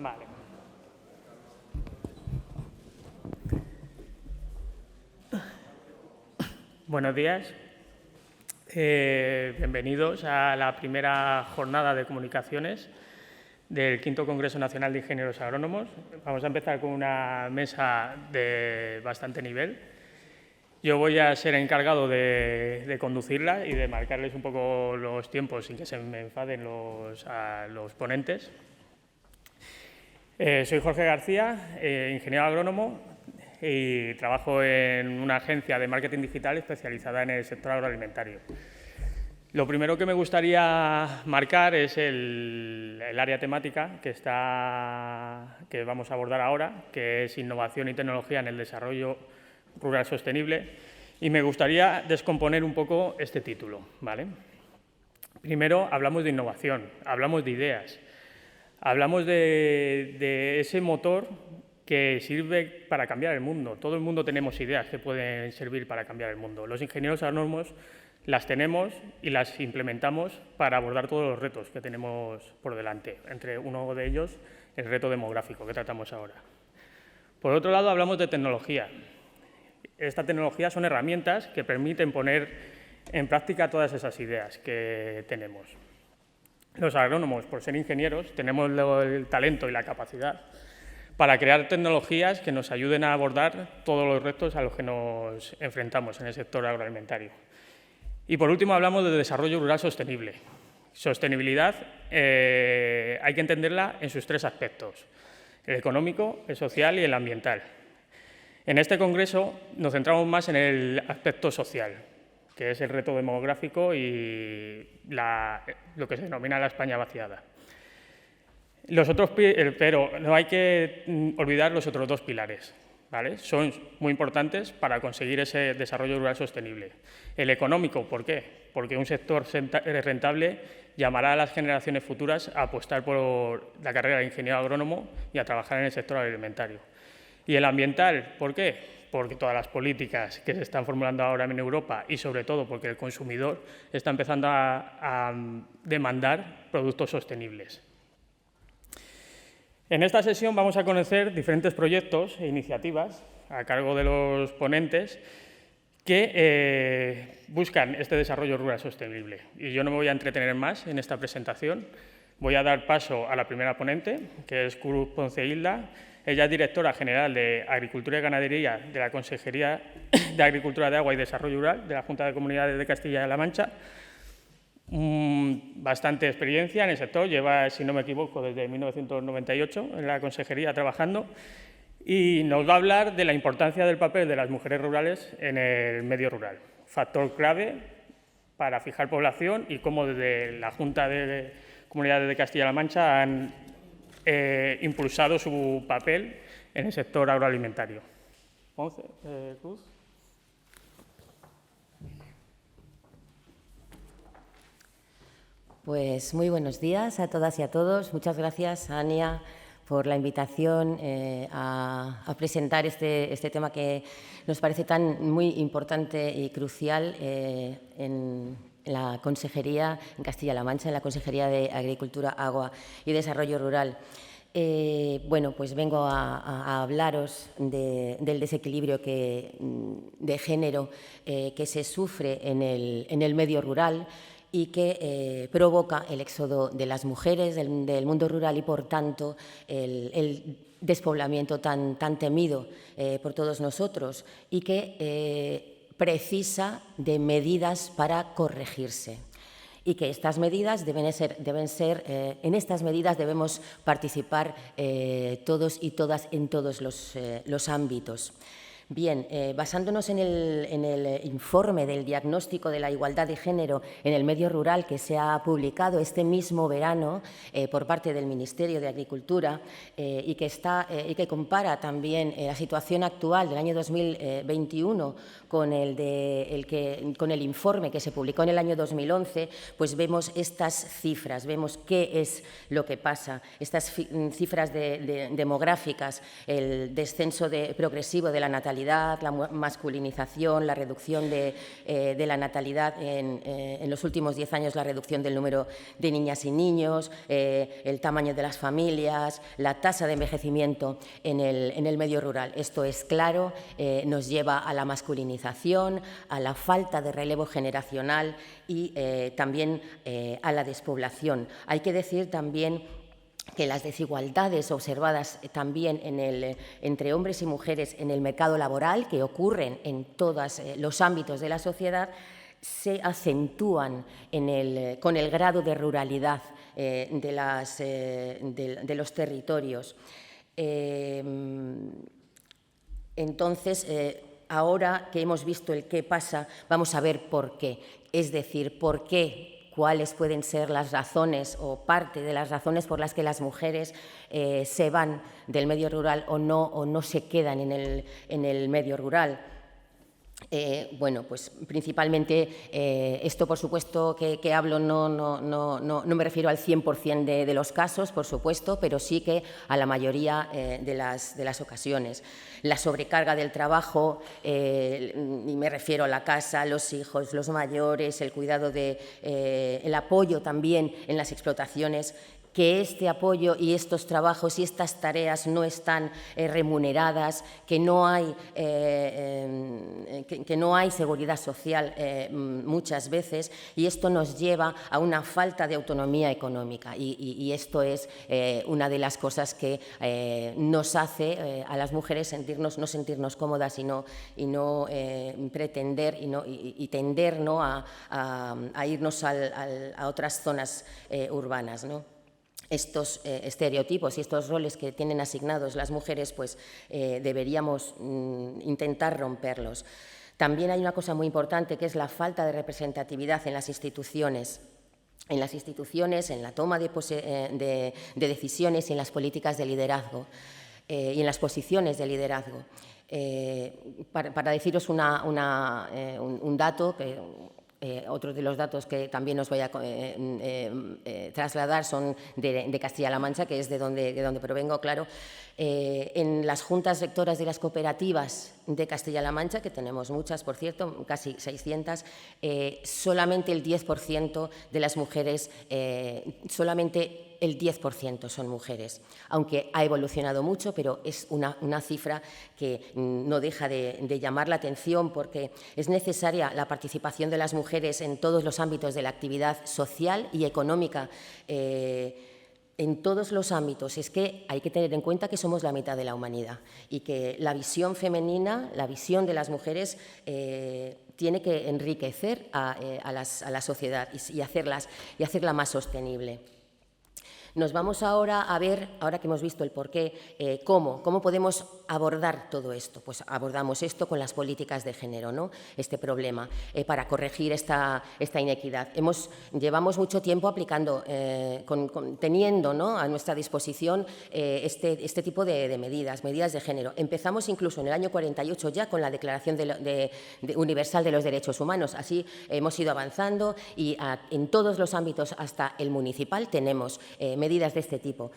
Vale. Buenos días. Bienvenidos a la primera jornada de comunicaciones del quinto Congreso Nacional de Ingenieros Agrónomos. Vamos a empezar con una mesa de bastante nivel. Yo voy a ser encargado de conducirla y de marcarles un poco los tiempos sin que se me enfaden los ponentes. Soy Jorge García, ingeniero agrónomo, y trabajo en una agencia de marketing digital especializada en el sector agroalimentario. Lo primero que me gustaría marcar es el área temática que vamos a abordar ahora, que es innovación y tecnología en el desarrollo rural sostenible, y me gustaría descomponer un poco este título, ¿vale? Primero, hablamos de innovación, hablamos de ideas, hablamos de ese motor que sirve para cambiar el mundo. Todo el mundo tenemos ideas que pueden servir para cambiar el mundo. Los ingenieros agrónomos las tenemos y las implementamos para abordar todos los retos que tenemos por delante, entre uno de ellos el reto demográfico que tratamos ahora. Por otro lado, hablamos de tecnología. Esta tecnología son herramientas que permiten poner en práctica todas esas ideas que tenemos. Los agrónomos, por ser ingenieros, tenemos el talento y la capacidad para crear tecnologías que nos ayuden a abordar todos los retos a los que nos enfrentamos en el sector agroalimentario. Y por último, hablamos de desarrollo rural sostenible. Sostenibilidad hay que entenderla en sus tres aspectos: el económico, el social y el ambiental. En este congreso nos centramos más en el aspecto social, que es el reto demográfico y lo que se denomina la España vaciada. Pero no hay que olvidar los otros dos pilares, ¿vale? Son muy importantes para conseguir ese desarrollo rural sostenible. El económico, ¿por qué? Porque un sector rentable llamará a las generaciones futuras a apostar por la carrera de ingeniero agrónomo y a trabajar en el sector agroalimentario. Y el ambiental, ¿por qué? Porque todas las políticas que se están formulando ahora en Europa y sobre todo porque el consumidor está empezando a demandar productos sostenibles. En esta sesión vamos a conocer diferentes proyectos e iniciativas a cargo de los ponentes que buscan este desarrollo rural sostenible. Y yo no me voy a entretener más en esta presentación. Voy a dar paso a la primera ponente, que es Cruz Ponce Hilda. Ella es directora general de Agricultura y Ganadería de la Consejería de Agricultura de Agua y Desarrollo Rural de la Junta de Comunidades de Castilla-La Mancha. Bastante experiencia en el sector, lleva, si no me equivoco, desde 1998 en la consejería trabajando, y nos va a hablar de la importancia del papel de las mujeres rurales en el medio rural, factor clave para fijar población y cómo desde la Junta de Comunidades de Castilla-La Mancha han impulsado su papel en el sector agroalimentario. Cruz. Pues muy buenos días a todas y a todos. Muchas gracias, Ania, por la invitación a presentar este tema que nos parece muy importante y crucial en la Consejería, en Castilla-La Mancha, en la Consejería de Agricultura, Agua y Desarrollo Rural. Bueno, pues vengo a hablaros del desequilibrio de género que se sufre en el medio rural y que provoca el éxodo de las mujeres del mundo rural y, por tanto, el despoblamiento tan temido por todos nosotros y que precisa de medidas para corregirse. Y que estas medidas deben ser en estas medidas debemos participar todos y todas en todos los ámbitos. Bien, basándonos en el informe del diagnóstico de la igualdad de género en el medio rural que se ha publicado este mismo verano por parte del Ministerio de Agricultura y que compara también la situación actual del año 2021 con el informe que se publicó en el año 2011, pues vemos estas cifras, vemos qué es lo que pasa, estas cifras demográficas, el descenso progresivo de la natalidad natalidad, la masculinización, la reducción de la natalidad, en los últimos 10 años la reducción del número de niñas y niños, el tamaño de las familias, la tasa de envejecimiento en el medio rural. Esto es claro, nos lleva a la masculinización, a la falta de relevo generacional y también a la despoblación. Hay que decir también que las desigualdades observadas también entre hombres y mujeres en el mercado laboral, que ocurren en todos los ámbitos de la sociedad, se acentúan con el grado de ruralidad de los territorios. Entonces, ahora que hemos visto el qué pasa, vamos a ver por qué. Es decir, por qué, cuáles pueden ser las razones o parte de las razones por las que las mujeres se van del medio rural o no se quedan en el medio rural. Bueno, pues principalmente esto, por supuesto, que hablo no me refiero al 100% de los casos, por supuesto, pero sí que a la mayoría de las ocasiones. La sobrecarga del trabajo, y me refiero a la casa, los hijos, los mayores, el cuidado el apoyo también en las explotaciones, que este apoyo y estos trabajos y estas tareas no están remuneradas, que no hay seguridad social muchas veces, y esto nos lleva a una falta de autonomía económica y esto es una de las cosas que nos hace a las mujeres no sentirnos cómodas y no pretender y tender, ¿no?, a irnos a otras zonas urbanas, ¿no? Estos estereotipos y estos roles que tienen asignados las mujeres, pues deberíamos intentar romperlos. También hay una cosa muy importante, que es la falta de representatividad en las instituciones. En la toma de decisiones y en las políticas de liderazgo y en las posiciones de liderazgo. Para deciros un dato, otros de los datos que también os voy a trasladar son de Castilla-La Mancha, que es de donde provengo, claro. En las juntas rectoras de las cooperativas de Castilla-La Mancha, que tenemos muchas, por cierto, casi 600, solamente el 10% de las mujeres, solamente el 10% son mujeres, aunque ha evolucionado mucho, pero es una cifra que no deja de llamar la atención, porque es necesaria la participación de las mujeres en todos los ámbitos de la actividad social y económica, en todos los ámbitos. Es que hay que tener en cuenta que somos la mitad de la humanidad y que la visión femenina, la visión de las mujeres, tiene que enriquecer a la sociedad y hacerla más sostenible. Nos vamos ahora a ver, ahora que hemos visto el porqué, cómo podemos abordar todo esto. Pues abordamos esto con las políticas de género, ¿no?, este problema, para corregir esta inequidad. Llevamos mucho tiempo aplicando, teniendo, ¿no?, a nuestra disposición este tipo de medidas de género. Empezamos incluso en el año 48 ya con la Declaración Universal de los Derechos Humanos. Así hemos ido avanzando y en todos los ámbitos, hasta el municipal, tenemos medidas de este tipo.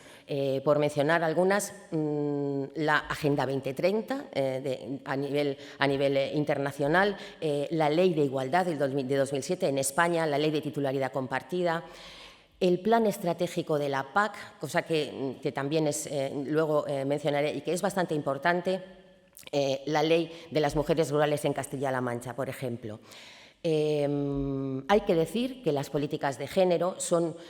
Por mencionar algunas, la Agenda 2030 a nivel internacional, la Ley de Igualdad de 2007 en España, la Ley de Titularidad Compartida, el Plan Estratégico de la PAC, cosa que también luego mencionaré y que es bastante importante, la Ley de las Mujeres Rurales en Castilla-La Mancha, por ejemplo. Hay que decir que las políticas de género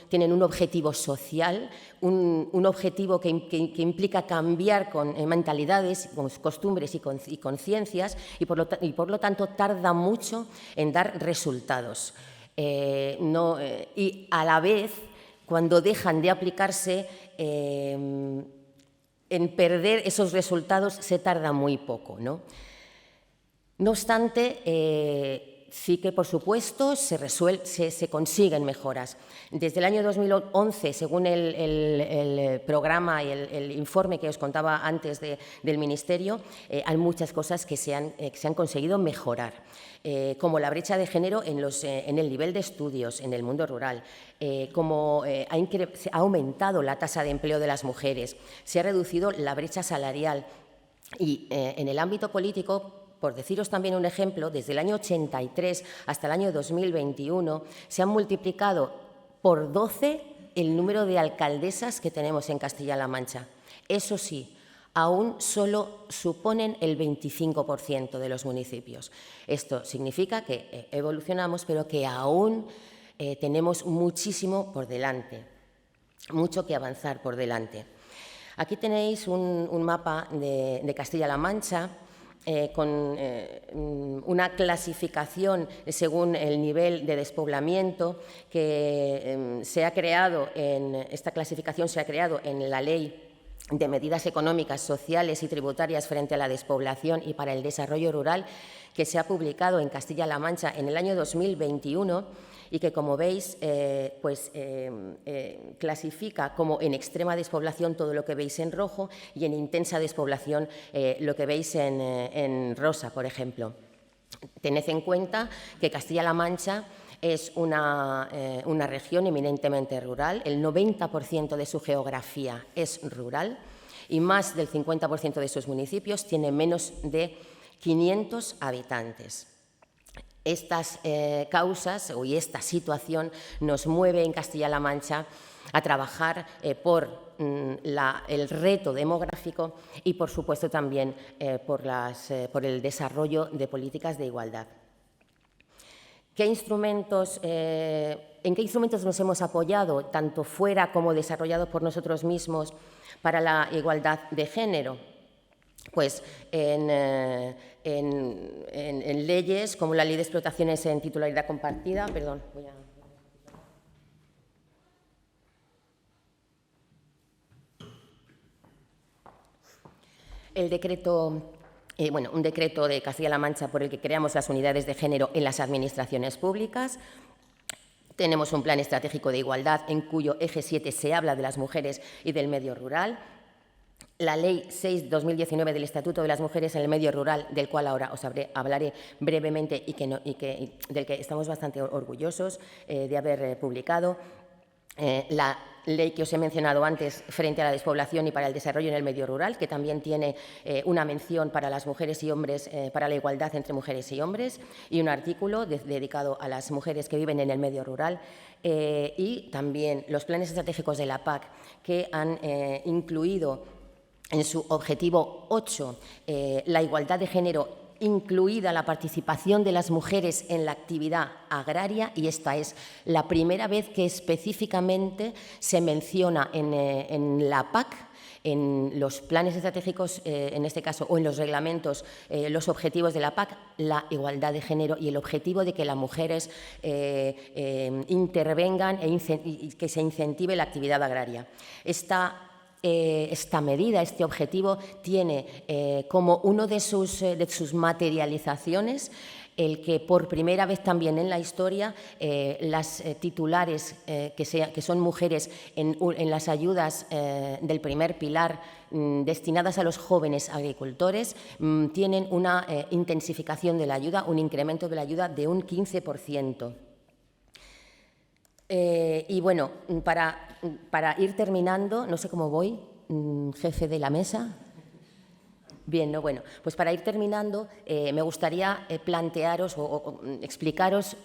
tienen un objetivo social, un objetivo que implica cambiar con mentalidades, con costumbres y conciencias, y por lo tanto tarda mucho en dar resultados. Y a la vez, cuando dejan de aplicarse, en perder esos resultados se tarda muy poco, ¿no? No obstante, sí que, por supuesto, se consiguen mejoras. Desde el año 2011, según el programa y el informe que os contaba antes del Ministerio, hay muchas cosas que se han conseguido mejorar, como la brecha de género en el nivel de estudios en el mundo rural, como se ha aumentado la tasa de empleo de las mujeres, se ha reducido la brecha salarial, Y en el ámbito político, por deciros también un ejemplo, desde el año 83 hasta el año 2021 se han multiplicado por 12 el número de alcaldesas que tenemos en Castilla-La Mancha. Eso sí, aún solo suponen el 25% de los municipios. Esto significa que evolucionamos, pero que aún tenemos muchísimo por delante, mucho que avanzar por delante. Aquí tenéis un mapa de Castilla-La Mancha con una clasificación según el nivel de despoblamiento que esta clasificación se ha creado en la Ley de Medidas Económicas, Sociales y Tributarias frente a la despoblación y para el desarrollo rural, que se ha publicado en Castilla-La Mancha en el año 2021 y que, como veis, clasifica como en extrema despoblación todo lo que veis en rojo y en intensa despoblación lo que veis en rosa, por ejemplo. Tened en cuenta que Castilla-La Mancha es una región eminentemente rural, el 90% de su geografía es rural y más del 50% de sus municipios tiene menos de 500 habitantes. Estas causas y esta situación nos mueve en Castilla-La Mancha a trabajar por el reto demográfico y, por supuesto, también por el desarrollo de políticas de igualdad. ¿En qué instrumentos nos hemos apoyado, tanto fuera como desarrollados por nosotros mismos, para la igualdad de género? Pues en leyes como la Ley de Explotaciones en Titularidad Compartida, el decreto, un decreto de Castilla-La Mancha por el que creamos las unidades de género en las administraciones públicas. Tenemos un plan estratégico de igualdad en cuyo eje 7 se habla de las mujeres y del medio rural. La Ley 6/2019 del Estatuto de las Mujeres en el Medio Rural, del cual ahora os hablaré brevemente y del que estamos bastante orgullosos de haber publicado. La ley que os he mencionado antes frente a la despoblación y para el desarrollo en el medio rural, que también tiene una mención para las mujeres y hombres, para la igualdad entre mujeres y hombres, y un artículo dedicado a las mujeres que viven en el medio rural, y también los planes estratégicos de la PAC, que han incluido en su objetivo 8 la igualdad de género, incluida la participación de las mujeres en la actividad agraria, y esta es la primera vez que específicamente se menciona en la PAC, en los planes estratégicos, en este caso, o en los reglamentos, los objetivos de la PAC, la igualdad de género y el objetivo de que las mujeres intervengan y que se incentive la actividad agraria. Esta medida, este objetivo, tiene como uno de sus materializaciones el que por primera vez también en la historia las titulares que son mujeres en las ayudas del primer pilar destinadas a los jóvenes agricultores tienen una intensificación de la ayuda, un incremento de la ayuda de un 15%. Y bueno, para ir terminando, no sé cómo voy, jefe de la mesa. Bien, bueno, pues para ir terminando, me gustaría plantearos o explicaros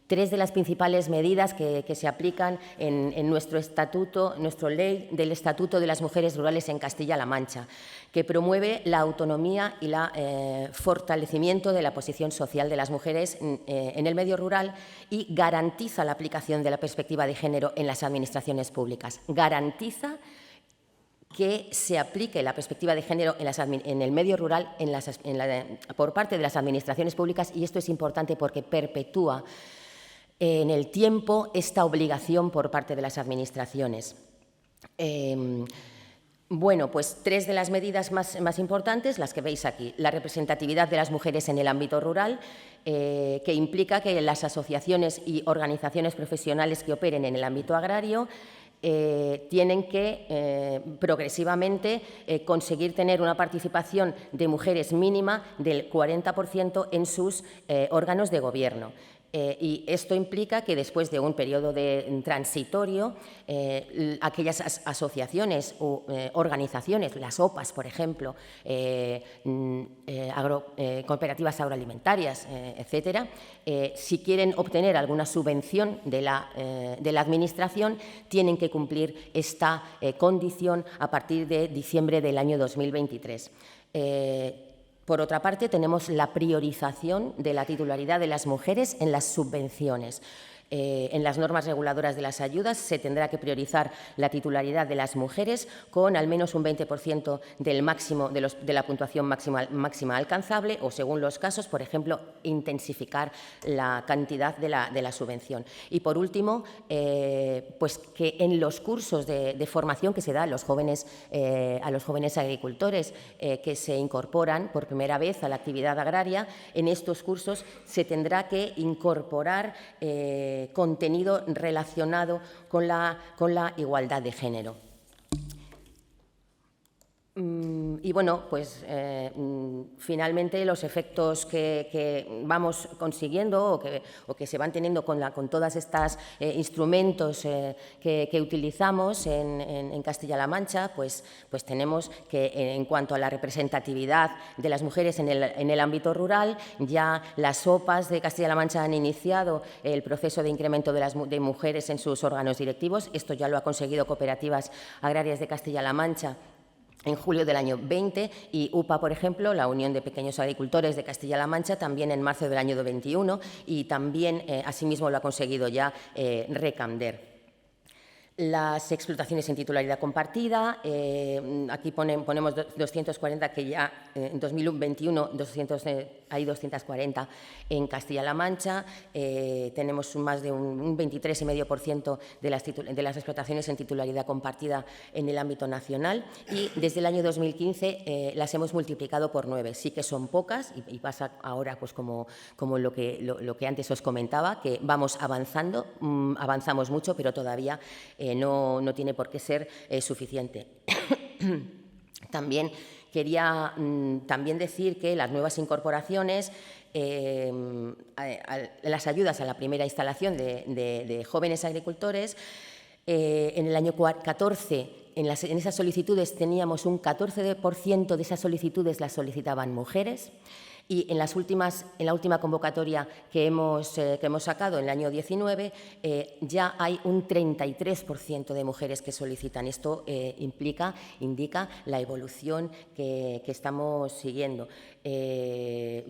tres de las principales medidas que se aplican en nuestro estatuto, nuestra ley del Estatuto de las Mujeres Rurales en Castilla-La Mancha, que promueve la autonomía y el fortalecimiento de la posición social de las mujeres en el medio rural y garantiza la aplicación de la perspectiva de género en las administraciones públicas. Garantiza que se aplique la perspectiva de género en el medio rural por parte de las administraciones públicas, y esto es importante porque perpetúa en el tiempo esta obligación por parte de las administraciones. Bueno, pues tres de las medidas más importantes, las que veis aquí. La representatividad de las mujeres en el ámbito rural, que implica que las asociaciones y organizaciones profesionales que operen en el ámbito agrario tienen que progresivamente conseguir tener una participación de mujeres mínima del 40% en sus órganos de gobierno. Y esto implica que después de un periodo transitorio, aquellas asociaciones o organizaciones, las OPAs, por ejemplo, cooperativas agroalimentarias, etcétera, si quieren obtener alguna subvención de la Administración, tienen que cumplir esta condición a partir de diciembre del año 2023. Por otra parte, tenemos la priorización de la titularidad de las mujeres en las subvenciones. En las normas reguladoras de las ayudas se tendrá que priorizar la titularidad de las mujeres con al menos un 20% del máximo de la puntuación máxima alcanzable o, según los casos, por ejemplo, intensificar la cantidad de la subvención. Y, por último, pues que en los cursos de formación que se da a los jóvenes agricultores que se incorporan por primera vez a la actividad agraria, en estos cursos se tendrá que incorporar contenido relacionado con la igualdad de género. Y bueno, pues finalmente los efectos que vamos consiguiendo o que se van teniendo con todos estos instrumentos que utilizamos en Castilla-La Mancha, pues tenemos que en cuanto a la representatividad de las mujeres en el ámbito rural, ya las OPAs de Castilla-La Mancha han iniciado el proceso de incremento de mujeres en sus órganos directivos. Esto ya lo ha conseguido Cooperativas Agrarias de Castilla-La Mancha en julio del año 20 y UPA, por ejemplo, la Unión de Pequeños Agricultores de Castilla-La Mancha, también en marzo del año 21 y también, asimismo, lo ha conseguido ya Recamder. Las explotaciones en titularidad compartida, aquí ponemos 240, que ya en 2021 hay 240 en Castilla-La Mancha. Tenemos más de un 23,5% de las explotaciones en titularidad compartida en el ámbito nacional y desde el año 2015 las hemos multiplicado por 9. Sí que son pocas y pasa ahora pues como lo que antes os comentaba, que vamos avanzando, avanzamos mucho, pero todavía no tiene por qué ser suficiente. También quería decir que las nuevas incorporaciones, las ayudas a la primera instalación de jóvenes agricultores, en el año 14, en esas solicitudes teníamos un 14% de esas solicitudes las solicitaban mujeres. Y en la última convocatoria que hemos sacado en el año 19 ya hay un 33% de mujeres que solicitan. Esto indica la evolución que estamos siguiendo.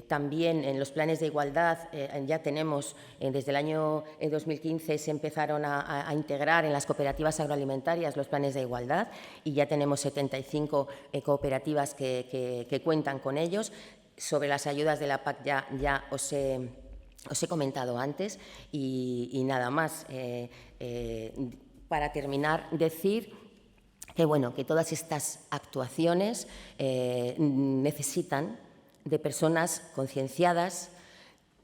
También en los planes de igualdad ya tenemos, desde el año 2015 se empezaron a integrar en las cooperativas agroalimentarias los planes de igualdad y ya tenemos 75 cooperativas que cuentan con ellos. Sobre las ayudas de la PAC ya os he comentado antes y nada más. Para terminar, decir que todas estas actuaciones necesitan de personas concienciadas,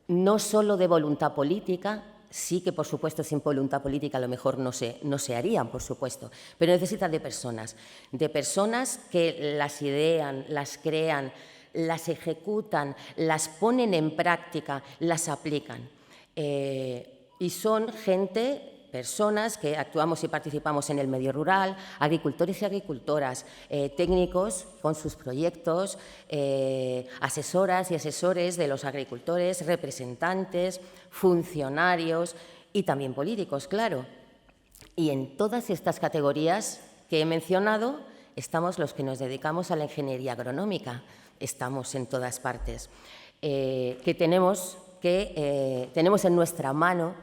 no solo de voluntad política. Sí que, por supuesto, sin voluntad política a lo mejor no se harían, por supuesto, pero necesitan de personas que las idean, las crean, las ejecutan, las ponen en práctica, las aplican. Y son personas que actuamos y participamos en el medio rural, agricultores y agricultoras, técnicos con sus proyectos, asesoras y asesores de los agricultores, representantes, funcionarios y también políticos, claro. Y en todas estas categorías que he mencionado estamos los que nos dedicamos a la ingeniería agronómica. Estamos en todas partes, tenemos en nuestra mano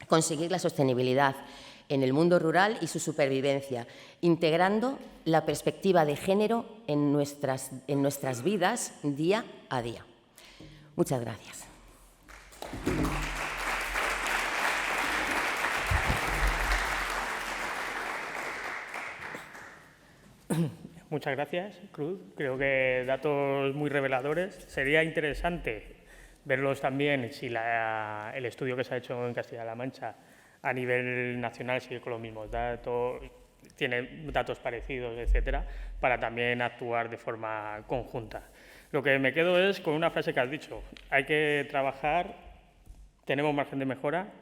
conseguir la sostenibilidad en el mundo rural y su supervivencia, integrando la perspectiva de género en nuestras vidas día a día. Muchas gracias. Muchas gracias, Cruz. Creo que datos muy reveladores. Sería interesante verlos también si el estudio que se ha hecho en Castilla-La Mancha a nivel nacional sigue con los mismos datos, tiene datos parecidos, etcétera, para también actuar de forma conjunta. Lo que me quedo es con una frase que has dicho: hay que trabajar tenemos margen de mejora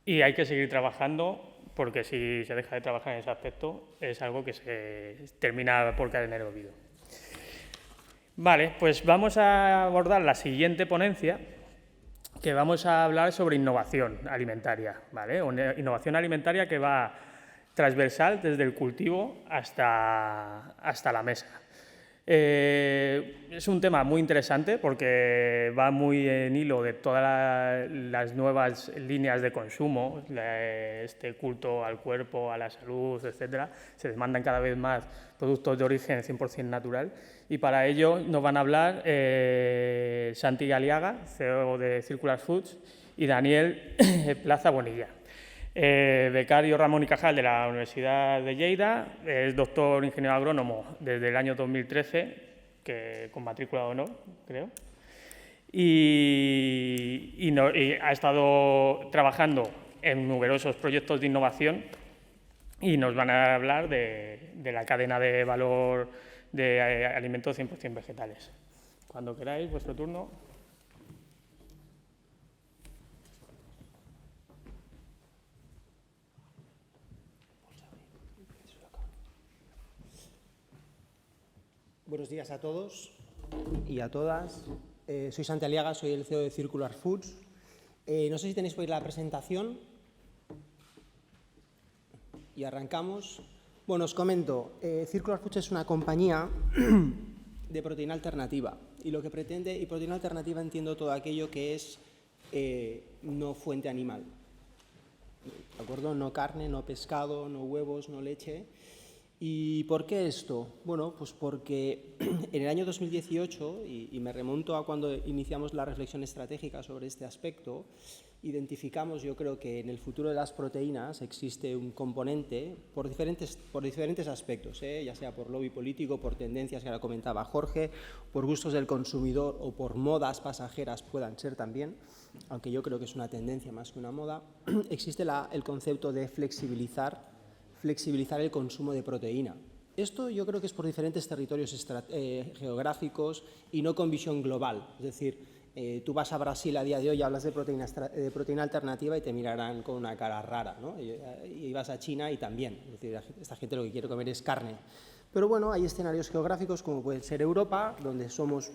y hay que seguir trabajando, porque si se deja de trabajar en ese aspecto es algo que se termina por caer en el olvido. Vale, pues vamos a abordar la siguiente ponencia, que vamos a hablar sobre innovación alimentaria, ¿vale? Una innovación alimentaria que va transversal desde el cultivo hasta la mesa. Es un tema muy interesante porque va muy en hilo de todas las nuevas líneas de consumo, este culto al cuerpo, a la salud, etcétera. Se demandan cada vez más productos de origen 100% natural y para ello nos van a hablar Santi Aliaga, CEO de Circular Foods, y Daniel Plaza Bonilla. Becario Ramón y Cajal de la Universidad de Lleida, es doctor ingeniero agrónomo desde el año 2013, con matrícula de honor, creo, y ha estado trabajando en numerosos proyectos de innovación y nos van a hablar de la cadena de valor de alimentos 100% vegetales. Cuando queráis, vuestro turno. Buenos días a todos y a todas. Soy Santi Aliaga, soy el CEO de Circular Foods. No sé si tenéis por ahí la presentación. Y arrancamos. Bueno, os comento. Circular Foods es una compañía de proteína alternativa. Y lo que pretende, y proteína alternativa entiendo todo aquello que es no fuente animal. ¿De acuerdo? No carne, no pescado, no huevos, no leche. ¿Y por qué esto? Bueno, pues porque en el año 2018, y me remonto a cuando iniciamos la reflexión estratégica sobre este aspecto, identificamos, yo creo que en el futuro de las proteínas existe un componente por diferentes aspectos, ya sea por lobby político, por tendencias que ahora comentaba Jorge, por gustos del consumidor o por modas pasajeras puedan ser también, aunque yo creo que es una tendencia más que una moda. Existe el concepto de flexibilizar el consumo de proteína. Esto yo creo que es por diferentes territorios geográficos y no con visión global. Es decir, tú vas a Brasil a día de hoy y hablas de proteína alternativa y te mirarán con una cara rara, ¿no? Y vas a China y también. Es decir, esta gente lo que quiere comer es carne. Pero bueno, hay escenarios geográficos como puede ser Europa, donde somos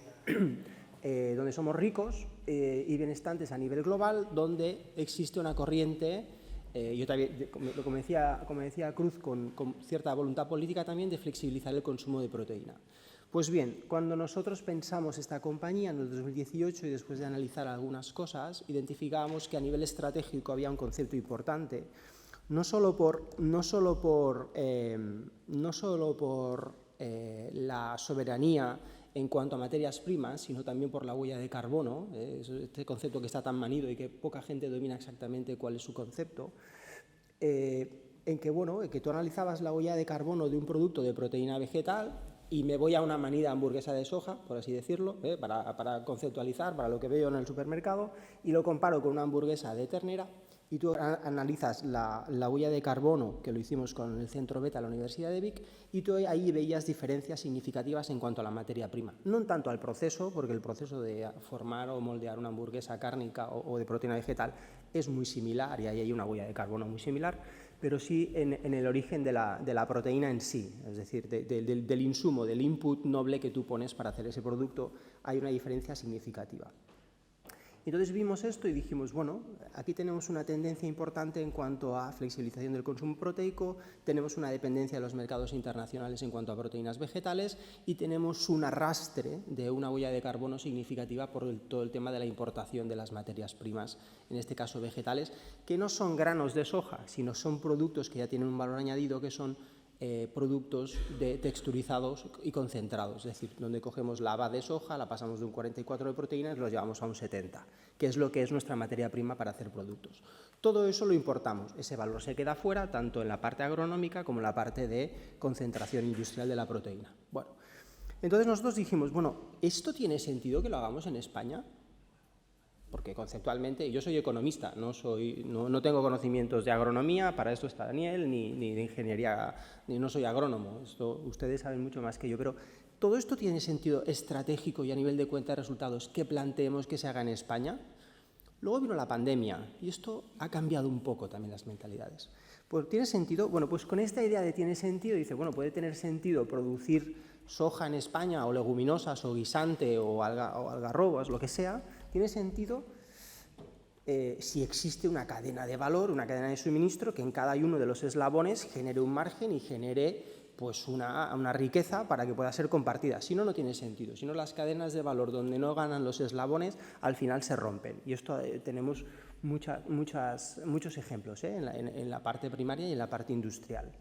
ricos y benestantes a nivel global, donde existe una corriente. Yo también, como decía Cruz, con cierta voluntad política también de flexibilizar el consumo de proteína. Pues bien, cuando nosotros pensamos esta compañía en el 2018 y después de analizar algunas cosas, identificábamos que a nivel estratégico había un concepto importante, no solo por la soberanía en cuanto a materias primas, sino también por la huella de carbono, este concepto que está tan manido y que poca gente domina exactamente cuál es su concepto, en que tú analizabas la huella de carbono de un producto de proteína vegetal y me voy a una manida hamburguesa de soja, por así decirlo, para conceptualizar, para lo que veo en el supermercado, y lo comparo con una hamburguesa de ternera, y tú analizas la huella de carbono, que lo hicimos con el Centro Beta de la Universidad de Vic, y tú ahí veías diferencias significativas en cuanto a la materia prima. No en tanto al proceso, porque el proceso de formar o moldear una hamburguesa cárnica o de proteína vegetal es muy similar, y ahí hay una huella de carbono muy similar, pero sí en el origen de la proteína en sí, es decir, del insumo, del input noble que tú pones para hacer ese producto, hay una diferencia significativa. Entonces vimos esto y dijimos, bueno, aquí tenemos una tendencia importante en cuanto a flexibilización del consumo proteico, tenemos una dependencia de los mercados internacionales en cuanto a proteínas vegetales y tenemos un arrastre de una huella de carbono significativa por todo el tema de la importación de las materias primas, en este caso vegetales, que no son granos de soja, sino son productos que ya tienen un valor añadido, que son productos texturizados y concentrados, es decir, donde cogemos la haba de soja, la pasamos de un 44 de proteínas y los llevamos a un 70, que es lo que es nuestra materia prima para hacer productos. Todo eso lo importamos, ese valor se queda fuera tanto en la parte agronómica como en la parte de concentración industrial de la proteína. Bueno, entonces nosotros dijimos, bueno, ¿esto tiene sentido que lo hagamos en España? Porque conceptualmente, yo soy economista, no tengo conocimientos de agronomía, para esto está Daniel, ni de ingeniería, no soy agrónomo, ustedes saben mucho más que yo, pero ¿todo esto tiene sentido estratégico y a nivel de cuenta de resultados que planteemos que se haga en España? Luego vino la pandemia y esto ha cambiado un poco también las mentalidades. Pues ¿tiene sentido? Bueno, pues con esta idea de tiene sentido, dice, bueno, puede tener sentido producir soja en España o leguminosas o guisante o algarrobas, lo que sea, tiene sentido si existe una cadena de valor, una cadena de suministro que en cada uno de los eslabones genere un margen y genere pues una riqueza para que pueda ser compartida. Si no, no tiene sentido. Si no, las cadenas de valor donde no ganan los eslabones, al final se rompen. Y esto tenemos muchos ejemplos en la parte primaria y en la parte industrial.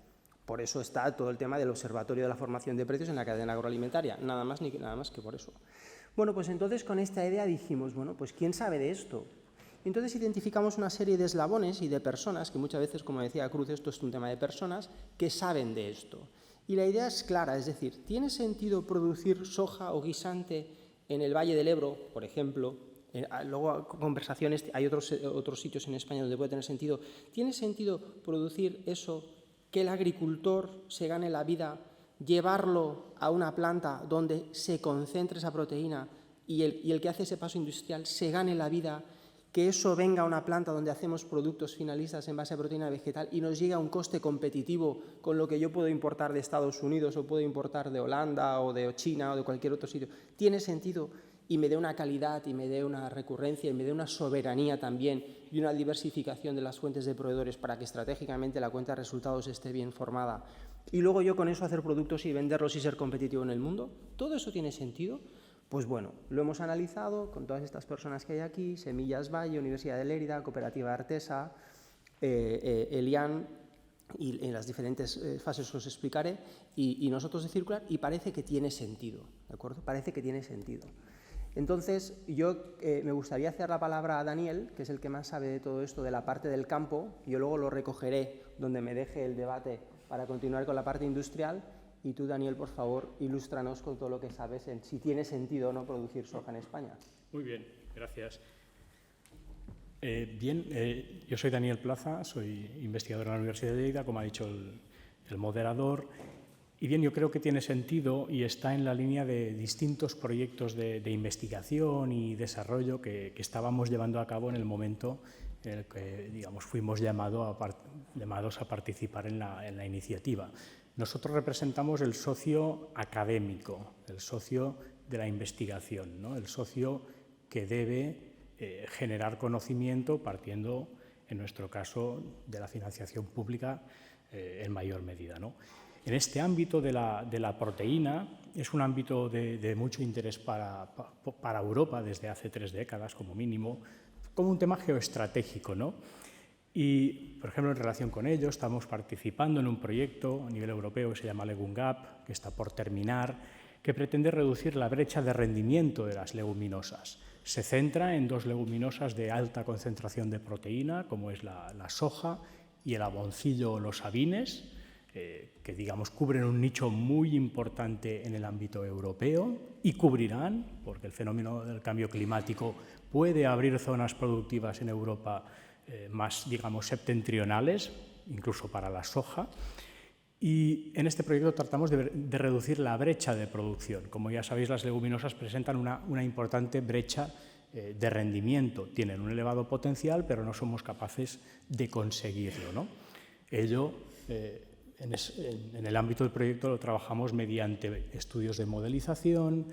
Por eso está todo el tema del observatorio de la formación de precios en la cadena agroalimentaria. Nada más que por eso. Bueno, pues entonces con esta idea dijimos, bueno, pues ¿quién sabe de esto? Entonces identificamos una serie de eslabones y de personas, que muchas veces, como decía Cruz, esto es un tema de personas, que saben de esto. Y la idea es clara, es decir, ¿tiene sentido producir soja o guisante en el Valle del Ebro, por ejemplo? Luego conversaciones, hay otros sitios en España donde puede tener sentido. ¿Tiene sentido producir eso, que el agricultor se gane la vida, llevarlo a una planta donde se concentre esa proteína y el que hace ese paso industrial se gane la vida, que eso venga a una planta donde hacemos productos finalistas en base a proteína vegetal y nos llegue a un coste competitivo con lo que yo puedo importar de Estados Unidos o puedo importar de Holanda o de China o de cualquier otro sitio? ¿Tiene sentido? Y me dé una calidad y me dé una recurrencia y me dé una soberanía también y una diversificación de las fuentes de proveedores para que estratégicamente la cuenta de resultados esté bien formada. Y luego yo con eso hacer productos y venderlos y ser competitivo en el mundo. ¿Todo eso tiene sentido? Pues bueno, lo hemos analizado con todas estas personas que hay aquí, Semillas Valle, Universidad de Lérida, Cooperativa Artesa, Elian, y en las diferentes fases os explicaré, y nosotros de Circular, y parece que tiene sentido, ¿de acuerdo? Parece que tiene sentido. Entonces, yo me gustaría hacer la palabra a Daniel, que es el que más sabe de todo esto, de la parte del campo. Yo luego lo recogeré donde me deje el debate para continuar con la parte industrial. Y tú, Daniel, por favor, ilústranos con todo lo que sabes en si tiene sentido o no producir soja en España. Muy bien, gracias. Yo soy Daniel Plaza, soy investigador en la Universidad de Lleida, como ha dicho el moderador. Y bien, yo creo que tiene sentido y está en la línea de distintos proyectos de investigación y desarrollo que estábamos llevando a cabo en el momento en el que, digamos, fuimos llamados a participar en la iniciativa. Nosotros representamos el socio académico, el socio de la investigación, ¿no? El socio que debe generar conocimiento partiendo, en nuestro caso, de la financiación pública en mayor medida, ¿no? En este ámbito de la proteína, es un ámbito de mucho interés para Europa desde hace 3 décadas, como mínimo, como un tema geoestratégico, ¿no? Y, por ejemplo, en relación con ello, estamos participando en un proyecto a nivel europeo que se llama Legum Gap, que está por terminar, que pretende reducir la brecha de rendimiento de las leguminosas. Se centra en 2 leguminosas de alta concentración de proteína, como es la soja y el aboncillo o los habines, que, digamos, cubren un nicho muy importante en el ámbito europeo y cubrirán, porque el fenómeno del cambio climático puede abrir zonas productivas en Europa más, digamos, septentrionales, incluso para la soja. Y en este proyecto tratamos de reducir la brecha de producción. Como ya sabéis, las leguminosas presentan una importante brecha de rendimiento. Tienen un elevado potencial, pero no somos capaces de conseguirlo, ¿no? Ello, en el ámbito del proyecto, lo trabajamos mediante estudios de modelización,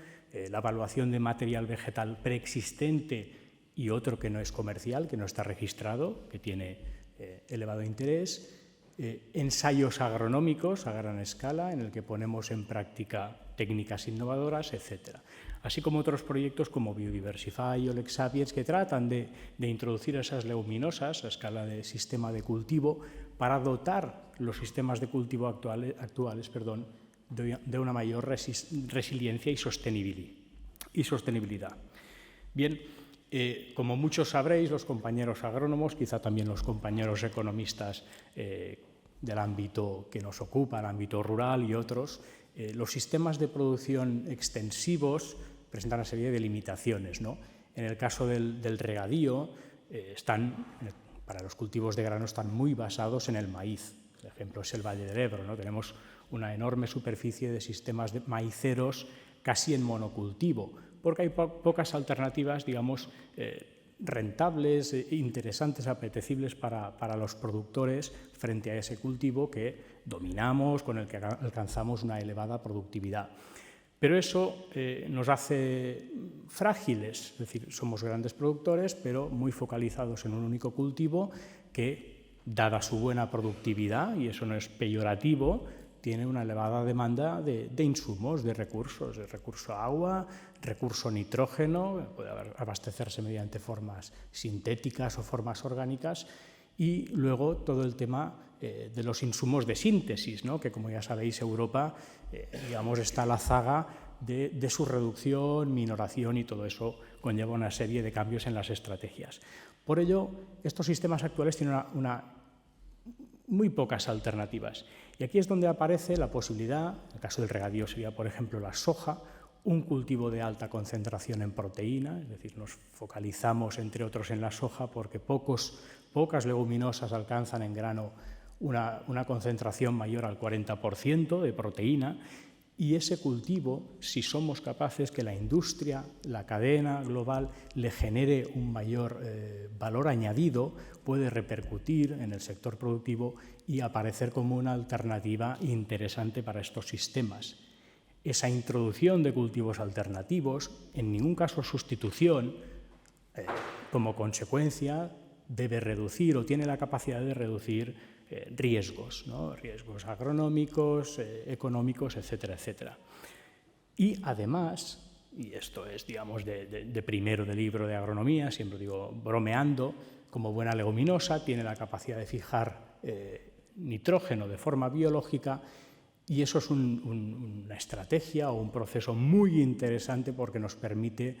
la evaluación de material vegetal preexistente y otro que no es comercial, que no está registrado, que tiene elevado interés, ensayos agronómicos a gran escala en el que ponemos en práctica técnicas innovadoras, etc. Así como otros proyectos como Biodiversify o Lex Sapiens que tratan de introducir esas leguminosas a escala de sistema de cultivo para dotar los sistemas de cultivo actuales de una mayor resiliencia y sostenibilidad. Bien, como muchos sabréis, los compañeros agrónomos, quizá también los compañeros economistas del ámbito que nos ocupa, el ámbito rural y otros, los sistemas de producción extensivos presentan una serie de limitaciones, ¿no? En el caso del regadío, para los cultivos de grano están muy basados en el maíz. El ejemplo es el Valle del Ebro, ¿no? Tenemos una enorme superficie de sistemas de maiceros casi en monocultivo, porque hay pocas alternativas, digamos, rentables, interesantes, apetecibles para los productores frente a ese cultivo que dominamos, con el que alcanzamos una elevada productividad. Pero eso nos hace frágiles, es decir, somos grandes productores, pero muy focalizados en un único cultivo que, dada su buena productividad, y eso no es peyorativo, tiene una elevada demanda de insumos, de recursos, recurso agua, recurso nitrógeno, puede abastecerse mediante formas sintéticas o formas orgánicas, y luego todo el tema de los insumos de síntesis, ¿no? Que, como ya sabéis, Europa digamos, está a la zaga de su reducción, minoración, y todo eso conlleva una serie de cambios en las estrategias. Por ello, estos sistemas actuales tienen muy pocas alternativas. Y aquí es donde aparece la posibilidad, en el caso del regadío sería, por ejemplo, la soja, un cultivo de alta concentración en proteína, es decir, nos focalizamos, entre otros, en la soja porque pocas leguminosas alcanzan en grano una concentración mayor al 40% de proteína, y ese cultivo, si somos capaces que la industria, la cadena global, le genere un mayor valor añadido, puede repercutir en el sector productivo y aparecer como una alternativa interesante para estos sistemas. Esa introducción de cultivos alternativos, en ningún caso sustitución, como consecuencia debe reducir o tiene la capacidad de reducir riesgos, ¿no? Riesgos agronómicos, económicos, etcétera, etcétera. Y además, y esto es, digamos, de primero de libro de agronomía, siempre digo bromeando, como buena leguminosa tiene la capacidad de fijar nitrógeno de forma biológica, y eso es una estrategia o un proceso muy interesante porque nos permite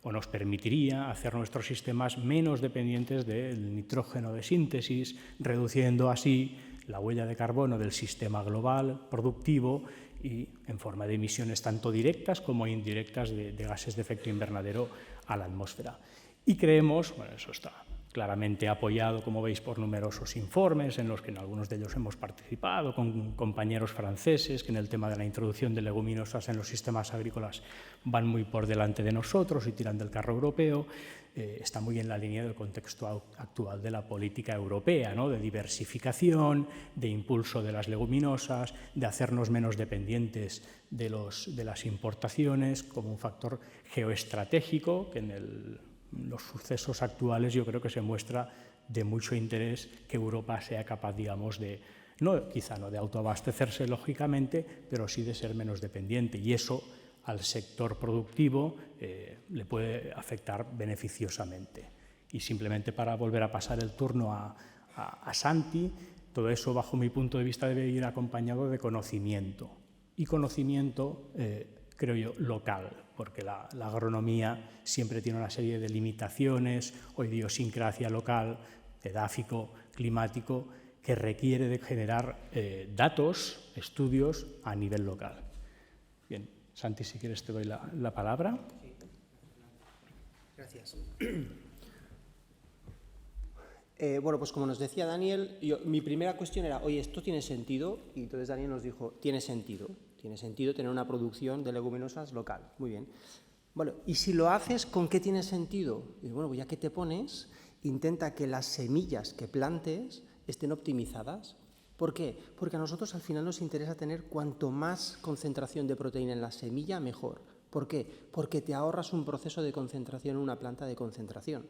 o nos permitiría hacer nuestros sistemas menos dependientes del nitrógeno de síntesis, reduciendo así la huella de carbono del sistema global productivo y en forma de emisiones tanto directas como indirectas de gases de efecto invernadero a la atmósfera. Y creemos, bueno, eso está claramente apoyado, como veis, por numerosos informes en los que en algunos de ellos hemos participado con compañeros franceses que en el tema de la introducción de leguminosas en los sistemas agrícolas van muy por delante de nosotros y tiran del carro europeo. Está muy en la línea del contexto actual de la política europea, ¿no? De diversificación, de impulso de las leguminosas, de hacernos menos dependientes de las importaciones como un factor geoestratégico que en los sucesos actuales yo creo que se muestra de mucho interés que Europa sea capaz, digamos, quizá no de autoabastecerse lógicamente, pero sí de ser menos dependiente, y eso al sector productivo le puede afectar beneficiosamente. Y simplemente para volver a pasar el turno a Santi, todo eso bajo mi punto de vista debe ir acompañado de conocimiento, y conocimiento creo yo, local, porque la agronomía siempre tiene una serie de limitaciones o idiosincrasia local, edáfico, climático, que requiere de generar datos, estudios a nivel local. Bien, Santi, si quieres te doy la palabra. Sí. Gracias. Bueno, pues como nos decía Daniel, mi primera cuestión era, oye, ¿esto tiene sentido? Y entonces Daniel nos dijo, tiene sentido tener una producción de leguminosas local. Muy bien. Bueno, y si lo haces, ¿con qué tiene sentido? Y bueno, pues ya que te pones, intenta que las semillas que plantes estén optimizadas. ¿Por qué? Porque a nosotros al final nos interesa tener cuanto más concentración de proteína en la semilla, mejor. ¿Por qué? Porque te ahorras un proceso de concentración en una planta de concentración.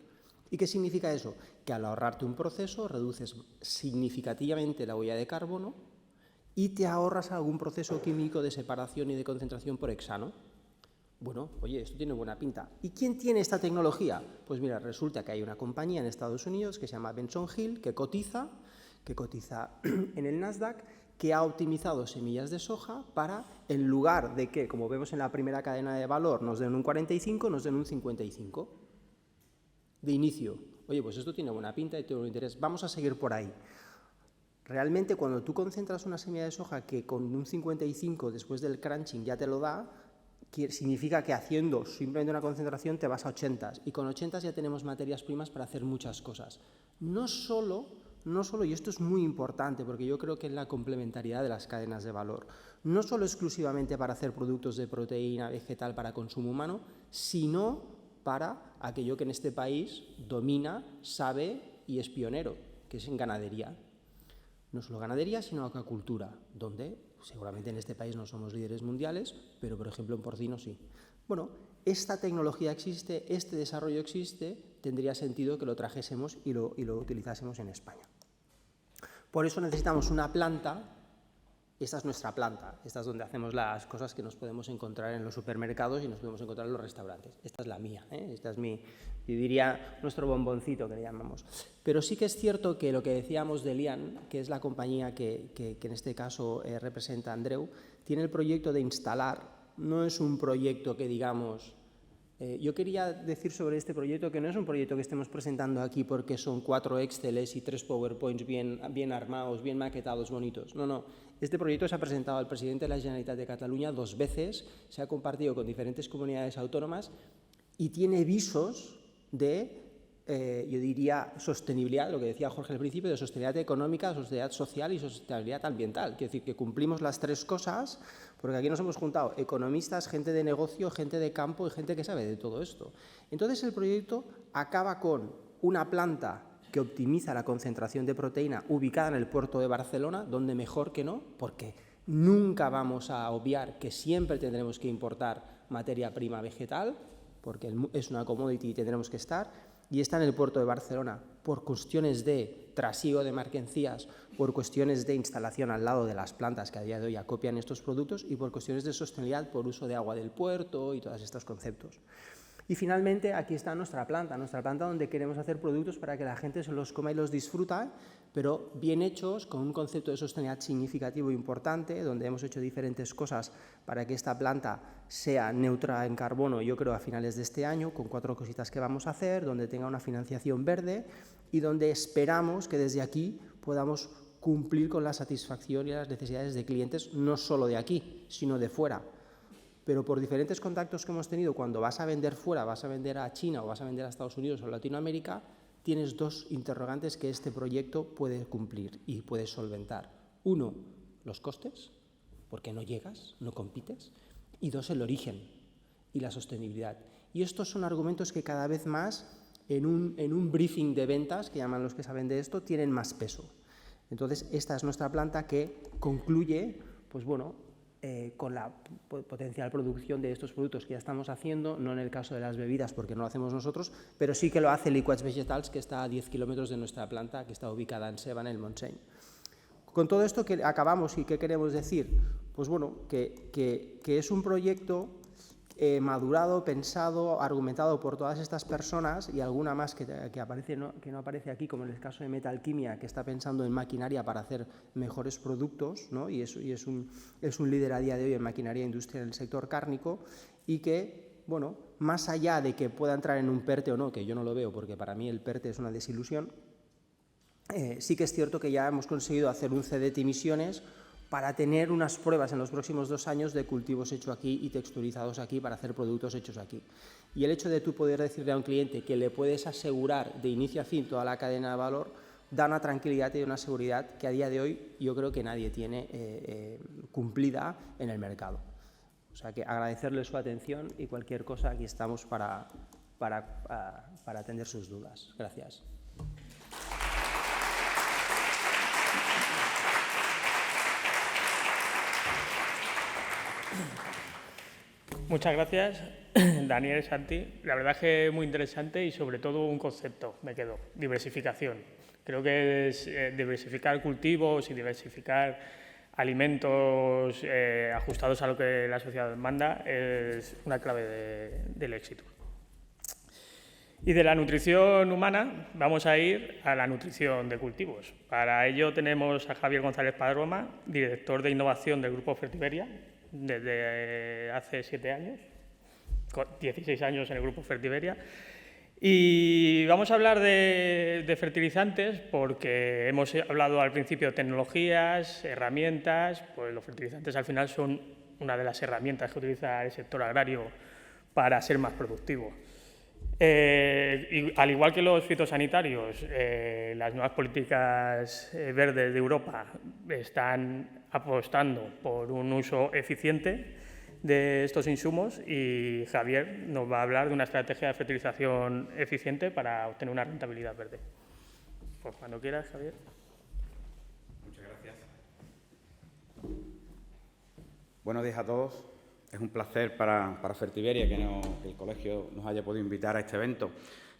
¿Y qué significa eso? Que al ahorrarte un proceso reduces significativamente la huella de carbono y te ahorras algún proceso químico de separación y de concentración por hexano. Bueno, oye, esto tiene buena pinta. ¿Y quién tiene esta tecnología? Pues mira, resulta que hay una compañía en Estados Unidos que se llama Benson Hill, que cotiza en el Nasdaq, que ha optimizado semillas de soja para, en lugar de que, como vemos en la primera cadena de valor, nos den un 45, nos den un 55 de inicio. Oye, pues esto tiene buena pinta y tengo interés. Vamos a seguir por ahí. Realmente, cuando tú concentras una semilla de soja que con un 55 después del crunching ya te lo da, significa que haciendo simplemente una concentración te vas a 80, y con 80 ya tenemos materias primas para hacer muchas cosas. No solo, y esto es muy importante porque yo creo que es la complementariedad de las cadenas de valor, no solo exclusivamente para hacer productos de proteína vegetal para consumo humano, sino para aquello que en este país domina, sabe y es pionero, que es en ganadería. No solo ganadería, sino acuicultura, donde seguramente en este país no somos líderes mundiales, pero por ejemplo en porcino sí. Bueno, esta tecnología existe, este desarrollo existe, tendría sentido que lo trajésemos y lo utilizásemos en España. Por eso necesitamos una planta. Esta es nuestra planta, esta es donde hacemos las cosas que nos podemos encontrar en los supermercados y nos podemos encontrar en los restaurantes. Esta es la mía, esta es yo diría, nuestro bomboncito que le llamamos. Pero sí que es cierto que lo que decíamos de Lian, que es la compañía que en este caso representa a Andreu, tiene el proyecto de instalar, no es un proyecto que digamos... yo quería decir sobre este proyecto que no es un proyecto que estemos presentando aquí porque son 4 Exceles y 3 PowerPoints bien armados, bien maquetados, bonitos. No, no. Este proyecto se ha presentado al presidente de la Generalitat de Cataluña 2 veces, se ha compartido con diferentes comunidades autónomas y tiene visos de, yo diría, sostenibilidad, lo que decía Jorge al principio, de sostenibilidad económica, sostenibilidad social y sostenibilidad ambiental. Quiere decir que cumplimos las 3 cosas, porque aquí nos hemos juntado economistas, gente de negocio, gente de campo y gente que sabe de todo esto. Entonces el proyecto acaba con una planta que optimiza la concentración de proteína ubicada en el puerto de Barcelona, donde mejor que no, porque nunca vamos a obviar que siempre tendremos que importar materia prima vegetal, porque es una commodity y tendremos que estar, y está en el puerto de Barcelona por cuestiones de trasiego de mercancías, por cuestiones de instalación al lado de las plantas que a día de hoy acopian estos productos y por cuestiones de sostenibilidad por uso de agua del puerto y todos estos conceptos. Y finalmente aquí está nuestra planta donde queremos hacer productos para que la gente se los coma y los disfruta, pero bien hechos, con un concepto de sostenibilidad significativo e importante, donde hemos hecho diferentes cosas para que esta planta sea neutra en carbono, yo creo a finales de este año, con 4 cositas que vamos a hacer, donde tenga una financiación verde y donde esperamos que desde aquí podamos cumplir con la satisfacción y las necesidades de clientes, no solo de aquí, sino de fuera. Pero por diferentes contactos que hemos tenido, cuando vas a vender fuera, vas a vender a China o vas a vender a Estados Unidos o Latinoamérica, tienes 2 interrogantes que este proyecto puede cumplir y puede solventar. 1, los costes, porque no llegas, no compites. Y 2, el origen y la sostenibilidad. Y estos son argumentos que cada vez más, en un briefing de ventas, que llaman los que saben de esto, tienen más peso. Entonces, esta es nuestra planta que concluye, pues bueno, con la potencial producción de estos productos que ya estamos haciendo, no en el caso de las bebidas porque no lo hacemos nosotros, pero sí que lo hace Liquats Vegetals, que está a 10 kilómetros de nuestra planta, que está ubicada en Seva, en el Montseny. Con todo esto que acabamos y qué queremos decir, pues bueno, que es un proyecto madurado, pensado, argumentado por todas estas personas y alguna más que aparece, que no aparece aquí, como en el caso de Metalquimia, que está pensando en maquinaria para hacer mejores productos, ¿no? y es un líder a día de hoy en maquinaria industrial en el sector cárnico y que, bueno, más allá de que pueda entrar en un PERTE o no, que yo no lo veo porque para mí el PERTE es una desilusión, sí que es cierto que ya hemos conseguido hacer un CDT de emisiones para tener unas pruebas en los próximos 2 años de cultivos hechos aquí y texturizados aquí para hacer productos hechos aquí. Y el hecho de tú poder decirle a un cliente que le puedes asegurar de inicio a fin toda la cadena de valor, da una tranquilidad y una seguridad que a día de hoy yo creo que nadie tiene cumplida en el mercado. O sea que agradecerle su atención y cualquier cosa, aquí estamos para atender sus dudas. Gracias. Muchas gracias, Daniel, Santi. La verdad es que es muy interesante y sobre todo un concepto me quedó, diversificación. Creo que es diversificar cultivos y diversificar alimentos ajustados a lo que la sociedad demanda es una clave del éxito. Y de la nutrición humana vamos a ir a la nutrición de cultivos. Para ello tenemos a Javier González Padroma, director de innovación del Grupo Fertiberia, desde hace 7 años, 16 años en el Grupo Fertiberia. Y vamos a hablar de fertilizantes porque hemos hablado al principio de tecnologías, herramientas, pues los fertilizantes al final son una de las herramientas que utiliza el sector agrario para ser más productivo. Y al igual que los fitosanitarios, las nuevas políticas verdes de Europa están apostando por un uso eficiente de estos insumos y Javier nos va a hablar de una estrategia de fertilización eficiente para obtener una rentabilidad verde. Pues cuando quieras, Javier. Muchas gracias. Buenos días a todos. Es un placer para Fertiberia que el colegio nos haya podido invitar a este evento,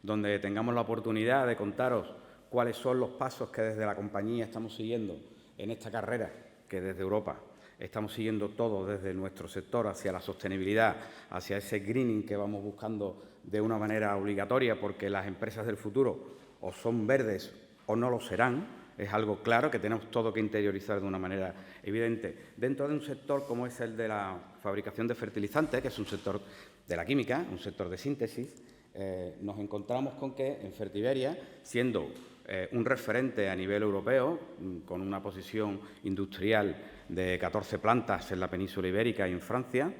donde tengamos la oportunidad de contaros cuáles son los pasos que desde la compañía estamos siguiendo en esta carrera que desde Europa estamos siguiendo todos desde nuestro sector hacia la sostenibilidad, hacia ese greening que vamos buscando de una manera obligatoria, porque las empresas del futuro o son verdes o no lo serán. Es algo claro que tenemos todo que interiorizar de una manera evidente. Dentro de un sector como es el de la fabricación de fertilizantes, que es un sector de la química, un sector de síntesis, nos encontramos con que en Fertiberia, siendo un referente a nivel europeo, con una posición industrial de 14 plantas en la península ibérica y en Francia,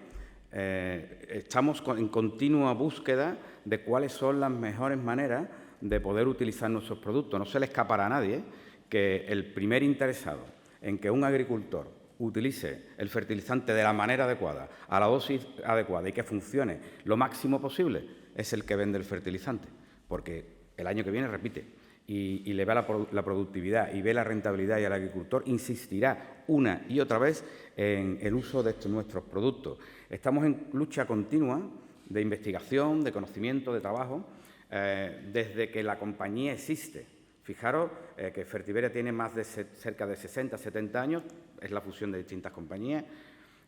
estamos en continua búsqueda de cuáles son las mejores maneras de poder utilizar nuestros productos. No se le escapará a nadie que el primer interesado en que un agricultor utilice el fertilizante de la manera adecuada, a la dosis adecuada y que funcione lo máximo posible, es el que vende el fertilizante, porque el año que viene repite y le ve la productividad y ve la rentabilidad, y el agricultor insistirá una y otra vez en el uso de nuestros productos. Estamos en lucha continua de investigación, de conocimiento, de trabajo, desde que la compañía existe. Fijaros que Fertiberia tiene más de cerca de 60, 70 años, es la fusión de distintas compañías.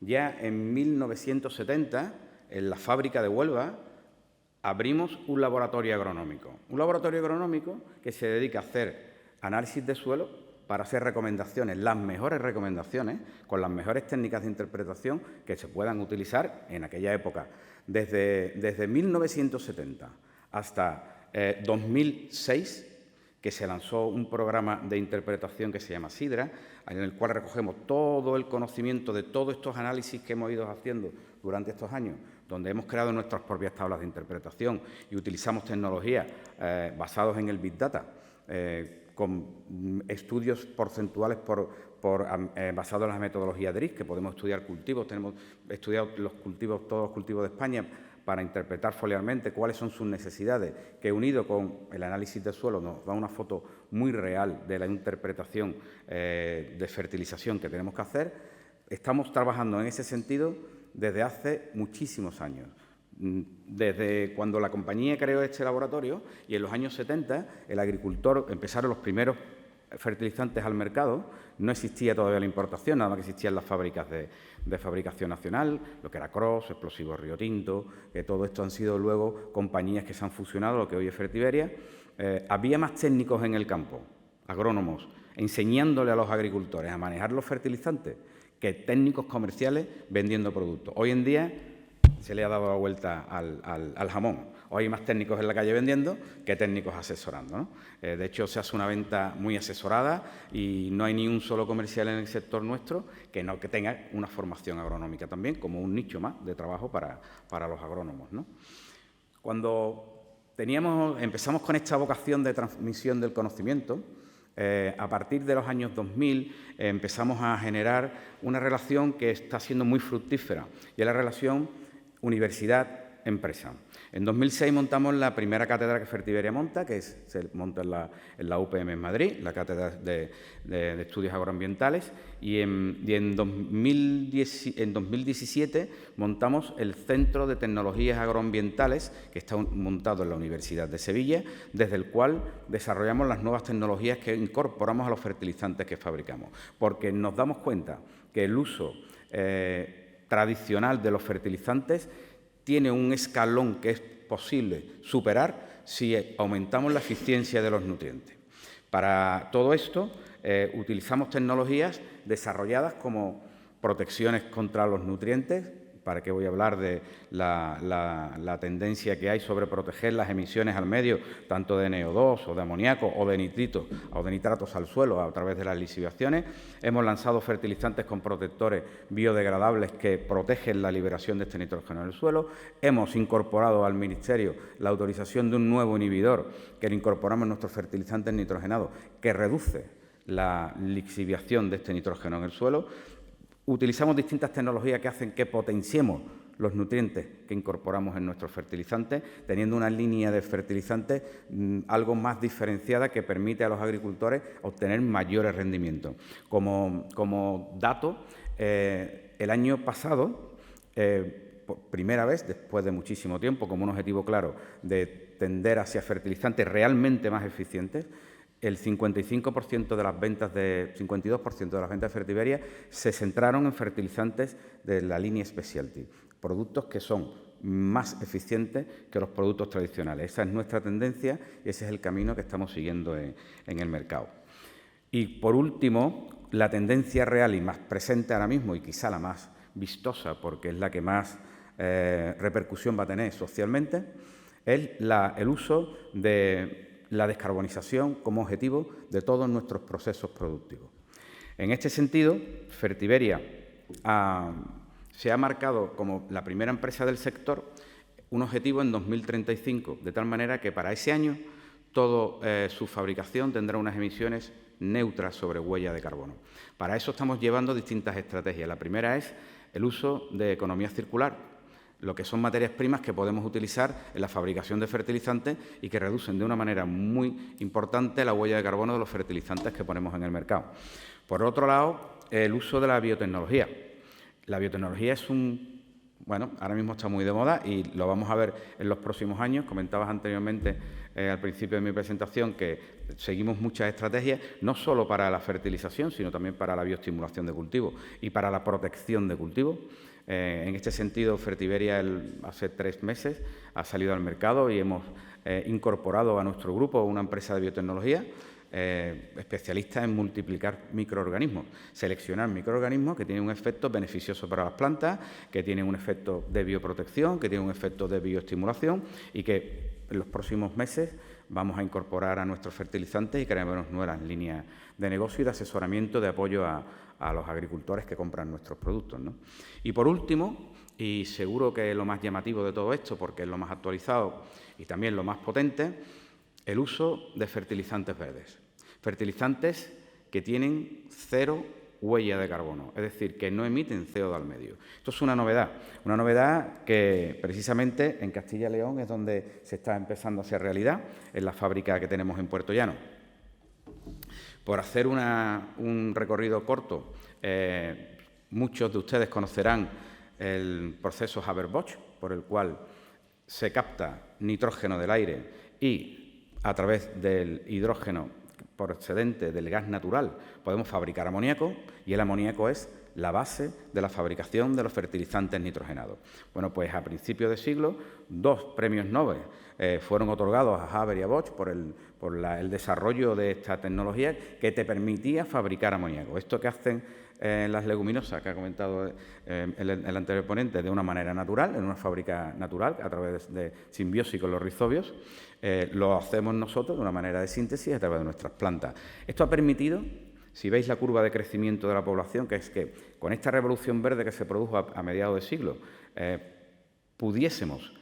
Ya en 1970, en la fábrica de Huelva, abrimos un laboratorio agronómico. Un laboratorio agronómico que se dedica a hacer análisis de suelo para hacer recomendaciones, las mejores recomendaciones, con las mejores técnicas de interpretación que se puedan utilizar en aquella época. Desde 1970 hasta 2006, que se lanzó un programa de interpretación que se llama SIDRA, en el cual recogemos todo el conocimiento de todos estos análisis que hemos ido haciendo durante estos años, donde hemos creado nuestras propias tablas de interpretación y utilizamos tecnologías basadas en el Big Data, con estudios porcentuales basados en la metodología DRIS, que podemos estudiar cultivos. Tenemos estudiado todos los cultivos de España, para interpretar foliarmente cuáles son sus necesidades, que unido con el análisis del suelo nos da una foto muy real de la interpretación de fertilización que tenemos que hacer. Estamos trabajando en ese sentido desde hace muchísimos años. Desde cuando la compañía creó este laboratorio y en los años 70 el agricultor empezaron los primeros fertilizantes al mercado, no existía todavía la importación, nada más que existían las fábricas de fabricación nacional, lo que era Cross, Explosivos Río Tinto, que todo esto han sido luego compañías que se han fusionado, lo que hoy es Fertiberia. Había más técnicos en el campo, agrónomos, enseñándole a los agricultores a manejar los fertilizantes que técnicos comerciales vendiendo productos. Hoy en día se le ha dado la vuelta al jamón. Hoy hay más técnicos en la calle vendiendo que técnicos asesorando, ¿no? De hecho, se hace una venta muy asesorada y no hay ni un solo comercial en el sector nuestro que tenga una formación agronómica también, como un nicho más de trabajo para los agrónomos, ¿no? Cuando empezamos con esta vocación de transmisión del conocimiento, a partir de los años 2000 empezamos a generar una relación que está siendo muy fructífera, y es la relación universidad-empresa. En 2006 montamos la primera cátedra que Fertiberia monta, se monta en la UPM en Madrid, la cátedra de estudios agroambientales, y en 2017 montamos el Centro de Tecnologías Agroambientales, que está montado en la Universidad de Sevilla, desde el cual desarrollamos las nuevas tecnologías que incorporamos a los fertilizantes que fabricamos, porque nos damos cuenta que el uso tradicional de los fertilizantes tiene un escalón que es posible superar si aumentamos la eficiencia de los nutrientes. Para todo esto utilizamos tecnologías desarrolladas como protecciones contra los nutrientes. ¿Para qué voy a hablar de la tendencia que hay sobre proteger las emisiones al medio, tanto de NO2 o de amoníaco o de nitritos o de nitratos al suelo a través de las lisivaciones? Hemos lanzado fertilizantes con protectores biodegradables que protegen la liberación de este nitrógeno en el suelo. Hemos incorporado al Ministerio la autorización de un nuevo inhibidor que lo incorporamos en nuestros fertilizantes nitrogenados, que reduce la lixiviación de este nitrógeno en el suelo. Utilizamos distintas tecnologías que hacen que potenciemos los nutrientes que incorporamos en nuestros fertilizantes, teniendo una línea de fertilizantes algo más diferenciada que permite a los agricultores obtener mayores rendimientos. Como dato, el año pasado, por primera vez, después de muchísimo tiempo, como un objetivo claro de tender hacia fertilizantes realmente más eficientes, el 52% de las ventas de Fertiberia se centraron en fertilizantes de la línea Specialty, productos que son más eficientes que los productos tradicionales. Esa es nuestra tendencia y ese es el camino que estamos siguiendo en el mercado. Y, por último, la tendencia real y más presente ahora mismo, y quizá la más vistosa porque es la que más repercusión va a tener socialmente, es el uso de la descarbonización como objetivo de todos nuestros procesos productivos. En este sentido, Fertiberia se ha marcado como la primera empresa del sector un objetivo en 2035, de tal manera que para ese año toda su fabricación tendrá unas emisiones neutras sobre huella de carbono. Para eso estamos llevando distintas estrategias. La primera es el uso de economía circular, lo que son materias primas que podemos utilizar en la fabricación de fertilizantes y que reducen de una manera muy importante la huella de carbono de los fertilizantes que ponemos en el mercado. Por otro lado, el uso de la biotecnología. La biotecnología es ahora mismo está muy de moda y lo vamos a ver en los próximos años. Comentabas anteriormente, al principio de mi presentación, que seguimos muchas estrategias, no solo para la fertilización, sino también para la bioestimulación de cultivos y para la protección de cultivos. En este sentido, Fertiberia hace 3 meses ha salido al mercado y hemos incorporado a nuestro grupo una empresa de biotecnología especialista en multiplicar microorganismos, seleccionar microorganismos que tienen un efecto beneficioso para las plantas, que tienen un efecto de bioprotección, que tienen un efecto de bioestimulación y que en los próximos meses vamos a incorporar a nuestros fertilizantes y crearemos nuevas líneas de negocio y de asesoramiento, de apoyo a los agricultores que compran nuestros productos, ¿no? Y por último, y seguro que es lo más llamativo de todo esto, porque es lo más actualizado y también lo más potente, el uso de fertilizantes verdes. Fertilizantes que tienen 0 huella de carbono, es decir, que no emiten CO2 al medio. Esto es una novedad que precisamente en Castilla y León es donde se está empezando a hacer realidad, en la fábrica que tenemos en Puerto Llano. Por hacer un recorrido corto, muchos de ustedes conocerán el proceso Haber-Bosch, por el cual se capta nitrógeno del aire y, a través del hidrógeno procedente del gas natural, podemos fabricar amoníaco, y el amoníaco es la base de la fabricación de los fertilizantes nitrogenados. Bueno, pues a principios de siglo, 2 premios Nobel fueron otorgados a Haber y a Bosch por el desarrollo de esta tecnología que te permitía fabricar amoníaco. Esto que hacen las leguminosas, que ha comentado el anterior ponente, de una manera natural, en una fábrica natural, a través de simbiosis con los rizobios, lo hacemos nosotros de una manera de síntesis a través de nuestras plantas. Esto ha permitido, si veis la curva de crecimiento de la población, que es que con esta revolución verde que se produjo a mediados de siglo, pudiésemos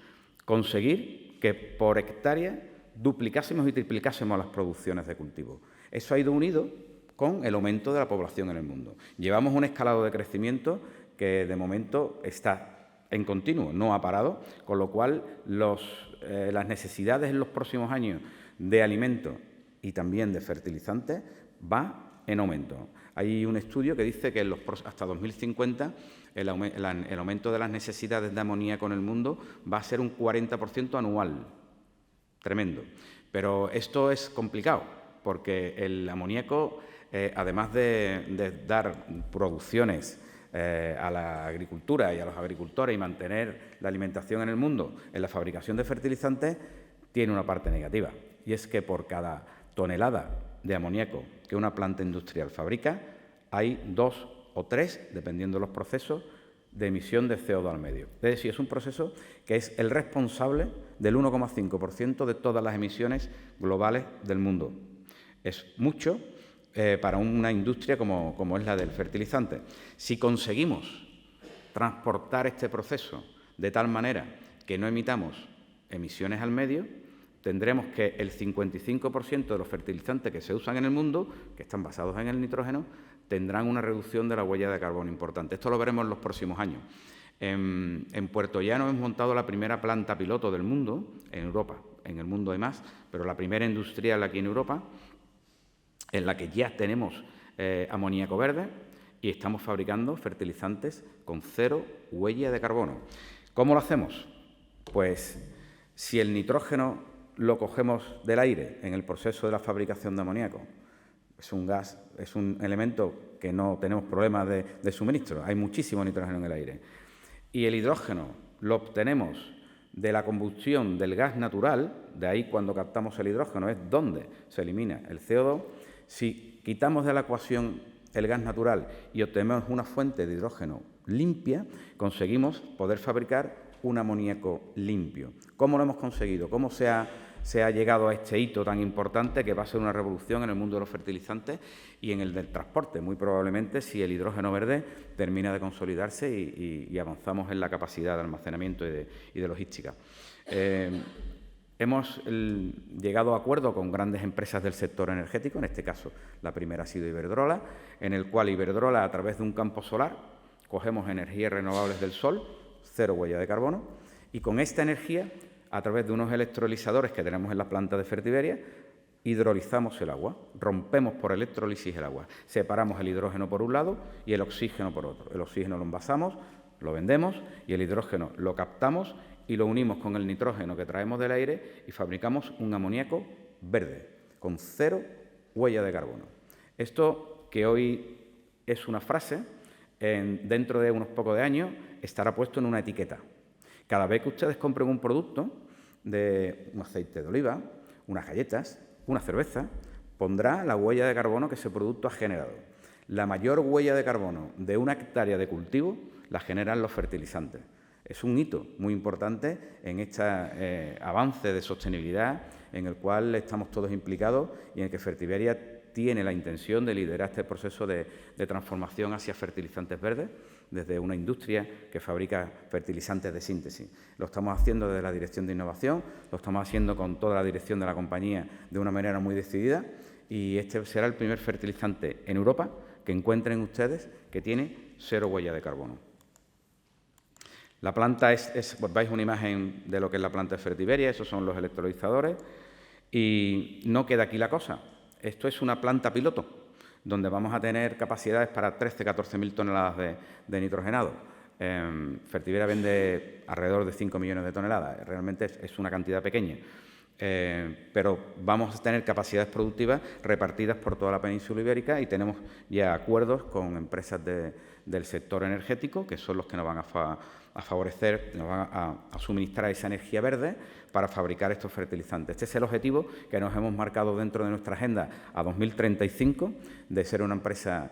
conseguir que por hectárea duplicásemos y triplicásemos las producciones de cultivo. Eso ha ido unido con el aumento de la población en el mundo. Llevamos un escalado de crecimiento que de momento está en continuo, no ha parado, con lo cual las necesidades en los próximos años de alimentos y también de fertilizantes va en aumento. Hay un estudio que dice que hasta 2050 el aumento de las necesidades de amoníaco en el mundo va a ser un 40% anual. Tremendo. Pero esto es complicado, porque el amoníaco, además de dar producciones a la agricultura y a los agricultores y mantener la alimentación en el mundo en la fabricación de fertilizantes, tiene una parte negativa. Y es que por cada tonelada de amoníaco que una planta industrial fabrica, hay 2 o 3, dependiendo de los procesos, de emisión de CO2 al medio. Es decir, es un proceso que es el responsable del 1,5% de todas las emisiones globales del mundo. Es mucho para una industria como es la del fertilizante. Si conseguimos transportar este proceso de tal manera que no emitamos emisiones al medio, tendremos que el 55% de los fertilizantes que se usan en el mundo, que están basados en el nitrógeno, tendrán una reducción de la huella de carbono importante. Esto lo veremos en los próximos años. En Puerto Llano hemos montado la primera planta piloto del mundo, en Europa. En el mundo hay más, pero la primera industrial aquí en Europa, en la que ya tenemos amoníaco verde y estamos fabricando fertilizantes con 0 huella de carbono. ¿Cómo lo hacemos? Pues si el nitrógeno lo cogemos del aire en el proceso de la fabricación de amoníaco, es un gas, es un elemento que no tenemos problemas de suministro, hay muchísimo nitrógeno en el aire. Y el hidrógeno lo obtenemos de la combustión del gas natural, de ahí cuando captamos el hidrógeno es donde se elimina el CO2. Si quitamos de la ecuación el gas natural y obtenemos una fuente de hidrógeno limpia, conseguimos poder fabricar un amoníaco limpio. ¿Cómo lo hemos conseguido? ¿Cómo se ha llegado a este hito tan importante que va a ser una revolución en el mundo de los fertilizantes y en el del transporte? Muy probablemente si el hidrógeno verde termina de consolidarse y avanzamos en la capacidad de almacenamiento y de logística. Hemos llegado a acuerdo con grandes empresas del sector energético, en este caso la primera ha sido Iberdrola, en el cual Iberdrola, a través de un campo solar, cogemos energías renovables del sol, 0 huella de carbono, y con esta energía, a través de unos electrolizadores que tenemos en la planta de Fertiberia, hidrolizamos el agua, rompemos por electrólisis el agua, separamos el hidrógeno por un lado y el oxígeno por otro. El oxígeno lo envasamos, lo vendemos y el hidrógeno lo captamos y lo unimos con el nitrógeno que traemos del aire y fabricamos un amoníaco verde, con 0 huella de carbono. Esto, que hoy es una frase, dentro de unos pocos de años estará puesto en una etiqueta. Cada vez que ustedes compren un producto, de un aceite de oliva, unas galletas, una cerveza, pondrá la huella de carbono que ese producto ha generado. La mayor huella de carbono de una hectárea de cultivo la generan los fertilizantes. Es un hito muy importante en este avance de sostenibilidad en el cual estamos todos implicados y en el que Fertiberia tiene la intención de liderar este proceso de transformación hacia fertilizantes verdes desde una industria que fabrica fertilizantes de síntesis. Lo estamos haciendo desde la Dirección de Innovación, lo estamos haciendo con toda la dirección de la compañía de una manera muy decidida y este será el primer fertilizante en Europa que encuentren ustedes que tiene 0 huella de carbono. La planta veis una imagen de lo que es la planta de Fertiberia, esos son los electrolizadores y no queda aquí la cosa. Esto es una planta piloto, donde vamos a tener capacidades para 13-14.000 toneladas de nitrogenado. Fertiberia vende alrededor de 5 millones de toneladas, realmente es una cantidad pequeña, pero vamos a tener capacidades productivas repartidas por toda la península ibérica y tenemos ya acuerdos con empresas del sector energético, que son los que nos van a favorecer, nos van a suministrar esa energía verde para fabricar estos fertilizantes. Este es el objetivo que nos hemos marcado dentro de nuestra agenda a 2035, de ser una empresa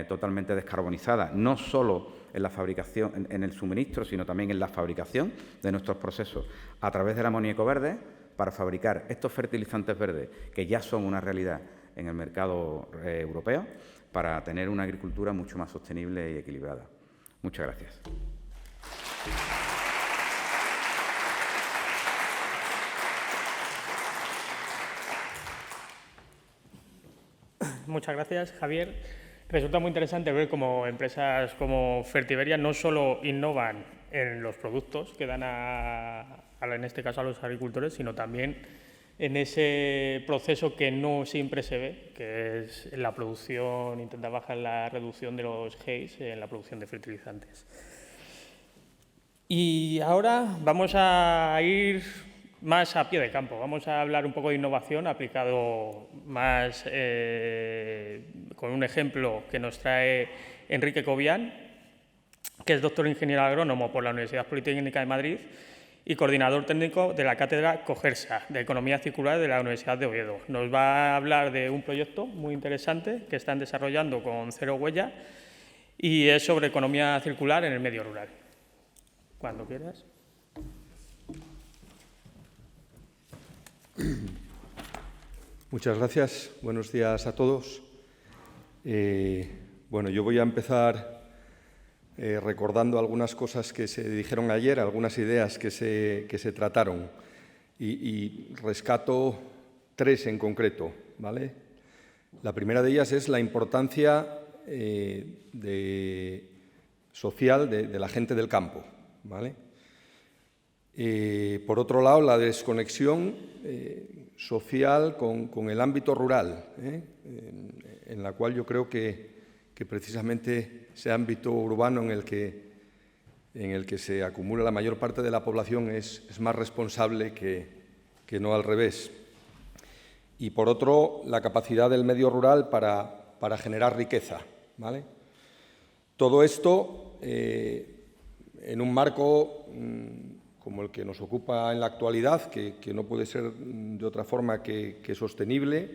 totalmente descarbonizada, no solo en la fabricación, en el suministro, sino también en la fabricación de nuestros procesos a través del amoníaco verde para fabricar estos fertilizantes verdes que ya son una realidad en el mercado europeo para tener una agricultura mucho más sostenible y equilibrada. Muchas gracias. Muchas gracias, Javier. Resulta muy interesante ver cómo empresas como Fertiberia no solo innovan en los productos que dan en este caso a los agricultores, sino también en ese proceso que no siempre se ve, que es la producción, intentar bajar la reducción de los GEIS en la producción de fertilizantes. Y ahora vamos a ir más a pie de campo. Vamos a hablar un poco de innovación aplicado más con un ejemplo que nos trae Enrique Cobian, que es doctor ingeniero agrónomo por la Universidad Politécnica de Madrid y coordinador técnico de la cátedra Cogersa de Economía Circular de la Universidad de Oviedo. Nos va a hablar de un proyecto muy interesante que están desarrollando con Cero Huella y es sobre economía circular en el medio rural. Cuando quieras. Muchas gracias. Buenos días a todos. Bueno, yo voy a empezar recordando algunas cosas que se dijeron ayer, algunas ideas que se trataron. y rescato 3 en concreto, ¿vale? La primera de ellas es la importancia social de la gente del campo, ¿vale? Por otro lado, la desconexión social con el ámbito rural, en la cual yo creo que precisamente ese ámbito urbano en el que se acumula la mayor parte de la población es más responsable que no al revés. Y por otro, la capacidad del medio rural para generar riqueza, ¿vale? Todo esto en un marco como el que nos ocupa en la actualidad, que no puede ser de otra forma que sostenible,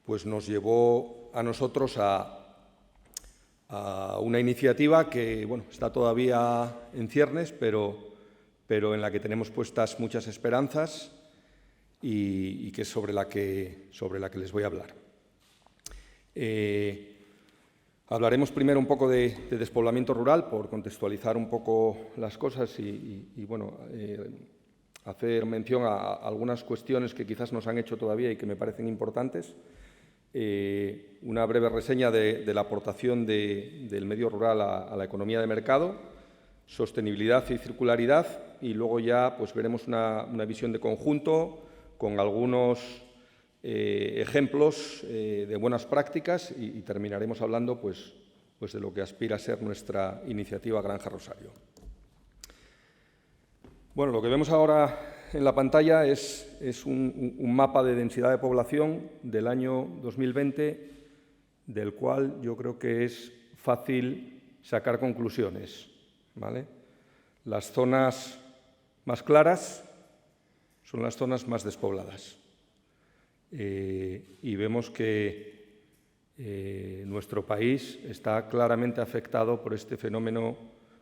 pues nos llevó a nosotros a una iniciativa que bueno, está todavía en ciernes, pero en la que tenemos puestas muchas esperanzas y que es sobre la que les voy a hablar. Hablaremos primero un poco de despoblamiento rural, por contextualizar un poco las cosas y bueno, hacer mención a algunas cuestiones que quizás nos han hecho todavía y que me parecen importantes. Una breve reseña de la aportación del medio rural a la economía de mercado, sostenibilidad y circularidad, y luego ya pues, veremos una visión de conjunto con algunos ejemplos de buenas prácticas y terminaremos hablando pues de lo que aspira a ser nuestra iniciativa Granja Rosario. Bueno, lo que vemos ahora en la pantalla es un mapa de densidad de población del año 2020, del cual yo creo que es fácil sacar conclusiones, ¿vale? Las zonas más claras son las zonas más despobladas. Y vemos que nuestro país está claramente afectado por este fenómeno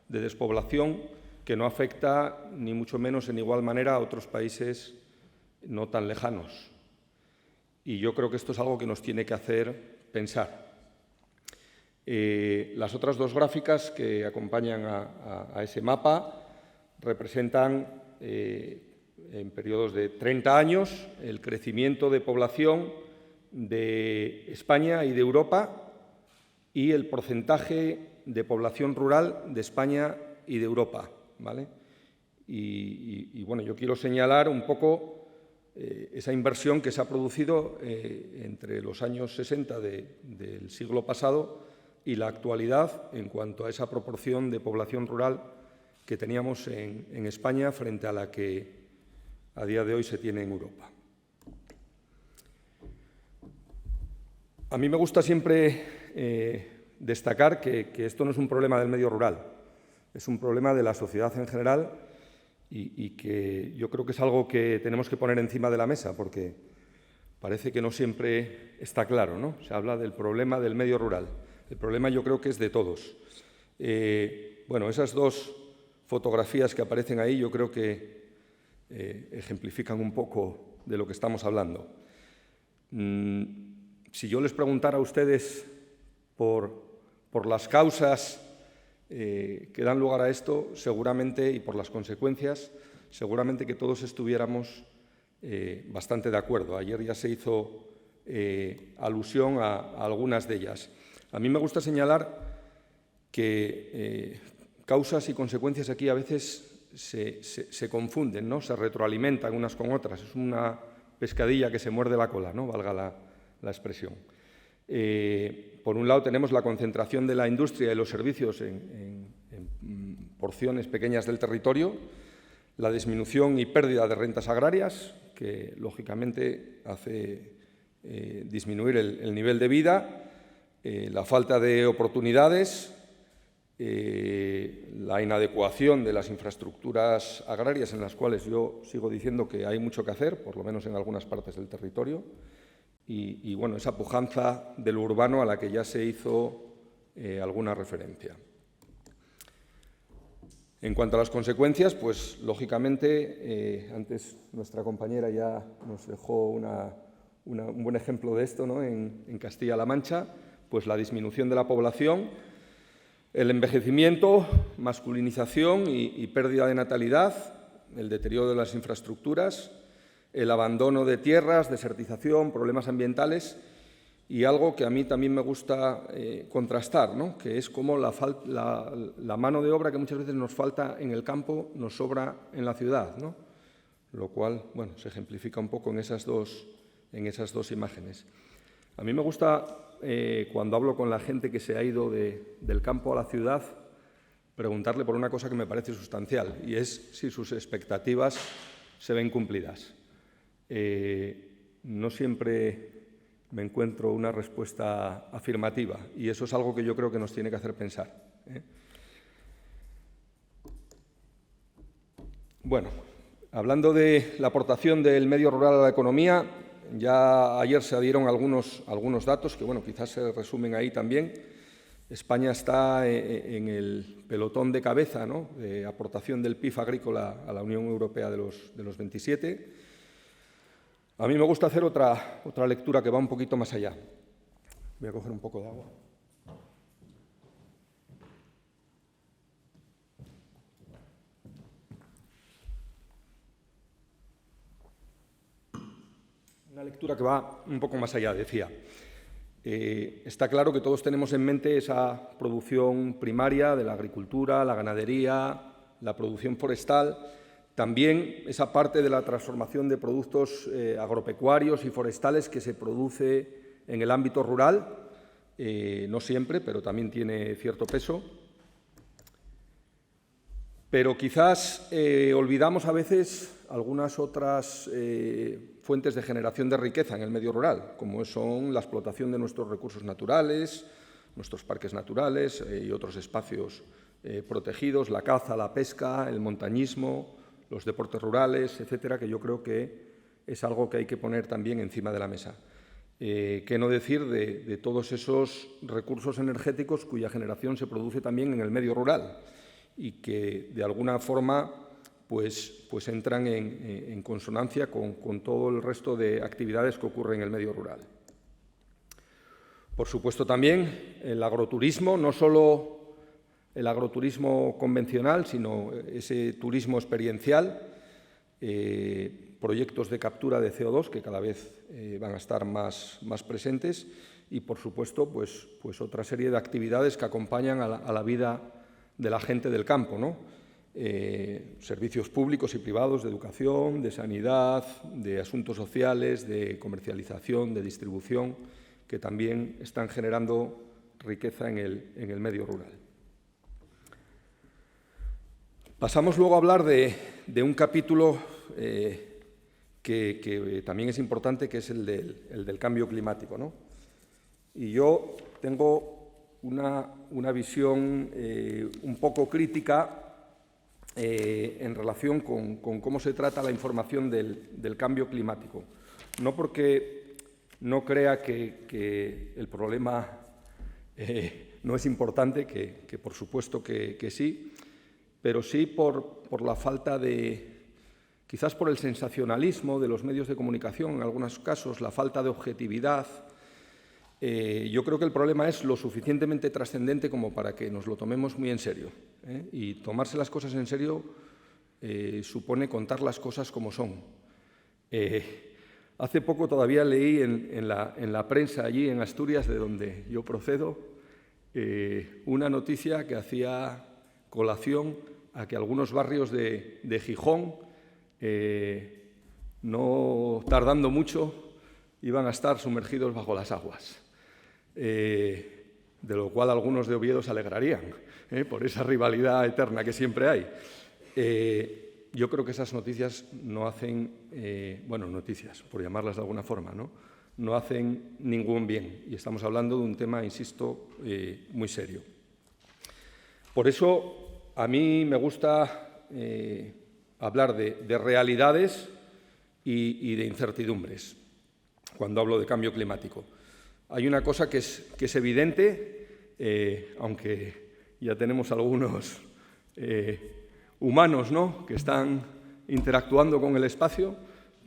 de despoblación, que no afecta ni mucho menos en igual manera a otros países no tan lejanos. Y yo creo que esto es algo que nos tiene que hacer pensar. Las otras 2 gráficas que acompañan a ese mapa representan en periodos de 30 años el crecimiento de población de España y de Europa y el porcentaje de población rural de España y de Europa, ¿vale? Y bueno, yo quiero señalar un poco esa inversión que se ha producido entre los años 60 del siglo pasado y la actualidad en cuanto a esa proporción de población rural que teníamos en España frente a la que a día de hoy se tiene en Europa. A mí me gusta siempre destacar que esto no es un problema del medio rural, es un problema de la sociedad en general y que yo creo que es algo que tenemos que poner encima de la mesa porque parece que no siempre está claro, ¿no? Se habla del problema del medio rural. El problema yo creo que es de todos. Bueno, esas 2 fotografías que aparecen ahí yo creo que ejemplifican un poco de lo que estamos hablando. Si yo les preguntara a ustedes por las causas que dan lugar a esto, seguramente, y por las consecuencias, seguramente que todos estuviéramos bastante de acuerdo. Ayer ya se hizo alusión a algunas de ellas. A mí me gusta señalar que causas y consecuencias aquí a veces se confunden, ¿no? Se retroalimentan unas con otras. Es una pescadilla que se muerde la cola, ¿no? Valga la expresión. Por un lado tenemos la concentración de la industria y los servicios en porciones pequeñas del territorio, la disminución y pérdida de rentas agrarias, que lógicamente hace disminuir el nivel de vida, la falta de oportunidades, la inadecuación de las infraestructuras agrarias, en las cuales yo sigo diciendo que hay mucho que hacer, por lo menos en algunas partes del territorio, y bueno, esa pujanza de lo urbano a la que ya se hizo alguna referencia. En cuanto a las consecuencias, pues lógicamente, antes nuestra compañera ya nos dejó un buen ejemplo de esto, ¿no? En Castilla-La Mancha, pues la disminución de la población, el envejecimiento, masculinización y pérdida de natalidad, el deterioro de las infraestructuras, el abandono de tierras, desertización, problemas ambientales y algo que a mí también me gusta contrastar, ¿no?, que es cómo la mano de obra que muchas veces nos falta en el campo nos sobra en la ciudad, ¿no?, lo cual, bueno, se ejemplifica un poco en esas dos imágenes. A mí me gusta, cuando hablo con la gente que se ha ido del campo a la ciudad, preguntarle por una cosa que me parece sustancial, y es si sus expectativas se ven cumplidas. No siempre me encuentro una respuesta afirmativa, y eso es algo que yo creo que nos tiene que hacer pensar. Bueno, hablando de la aportación del medio rural a la economía, ya ayer se dieron algunos datos que, bueno, quizás se resumen ahí también. España está en el pelotón de cabeza, ¿no?, de aportación del PIB agrícola a la Unión Europea de los 27. A mí me gusta hacer otra lectura que va un poquito más allá. Voy a coger un poco de agua. Una lectura que va un poco más allá, decía. Está claro que todos tenemos en mente esa producción primaria de la agricultura, la ganadería, la producción forestal, también esa parte de la transformación de productos agropecuarios y forestales que se produce en el ámbito rural, no siempre, pero también tiene cierto peso. Pero quizás olvidamos a veces algunas otras fuentes de generación de riqueza en el medio rural, como son la explotación de nuestros recursos naturales, nuestros parques naturales y otros espacios protegidos, la caza, la pesca, el montañismo, los deportes rurales, etcétera, que yo creo que es algo que hay que poner también encima de la mesa. ¿Qué no decir de todos esos recursos energéticos cuya generación se produce también en el medio rural y que, de alguna forma, pues entran en consonancia con todo el resto de actividades que ocurren en el medio rural? Por supuesto, también el agroturismo, no solo el agroturismo convencional, sino ese turismo experiencial, proyectos de captura de CO2 que cada vez van a estar más presentes y, por supuesto, pues otra serie de actividades que acompañan a la vida de la gente del campo, ¿no? Servicios públicos y privados de educación, de sanidad, de asuntos sociales, de comercialización, de distribución, que también están generando riqueza en el medio rural. Pasamos luego a hablar de un capítulo que también es importante, que es el del cambio climático, ¿no? Y yo tengo una visión un poco crítica en relación con cómo se trata la información del cambio climático. No porque no crea que el problema no es importante, que por supuesto que sí, pero sí por la falta quizás por el sensacionalismo de los medios de comunicación, en algunos casos, la falta de objetividad. Yo creo que el problema es lo suficientemente trascendente como para que nos lo tomemos muy en serio. Y tomarse las cosas en serio supone contar las cosas como son. Hace poco todavía leí en la prensa allí en Asturias, de donde yo procedo, una noticia que hacía colación a que algunos barrios de Gijón, no tardando mucho, iban a estar sumergidos bajo las aguas, de lo cual algunos de Oviedo se alegrarían, por esa rivalidad eterna que siempre hay. Yo creo que esas noticias no hacen, noticias, por llamarlas de alguna forma, no hacen ningún bien, y estamos hablando de un tema, insisto, muy serio. Por eso, a mí me gusta hablar de realidades y de incertidumbres cuando hablo de cambio climático. Hay una cosa que es evidente, aunque ya tenemos algunos humanos, ¿no?, que están interactuando con el espacio,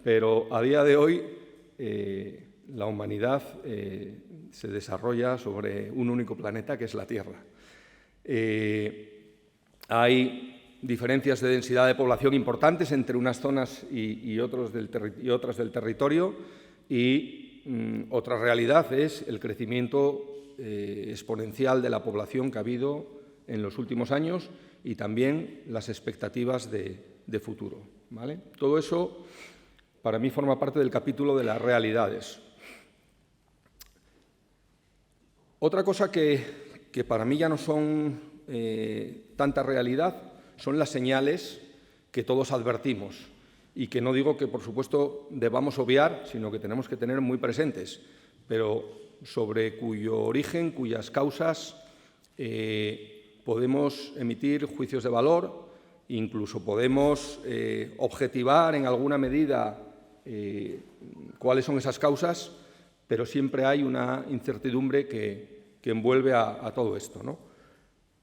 pero a día de hoy la humanidad se desarrolla sobre un único planeta, que es la Tierra. Hay diferencias de densidad de población importantes entre unas zonas y otras del territorio, y otra realidad es el crecimiento exponencial de la población que ha habido en los últimos años y también las expectativas de futuro, ¿vale? Todo eso para mí forma parte del capítulo de las realidades. Otra cosa que para mí ya no son tanta realidad son las señales que todos advertimos y que no digo que, por supuesto, debamos obviar, sino que tenemos que tener muy presentes, pero sobre cuyo origen, cuyas causas, podemos emitir juicios de valor, incluso podemos objetivar en alguna medida cuáles son esas causas, pero siempre hay una incertidumbre que envuelve a todo esto, ¿no?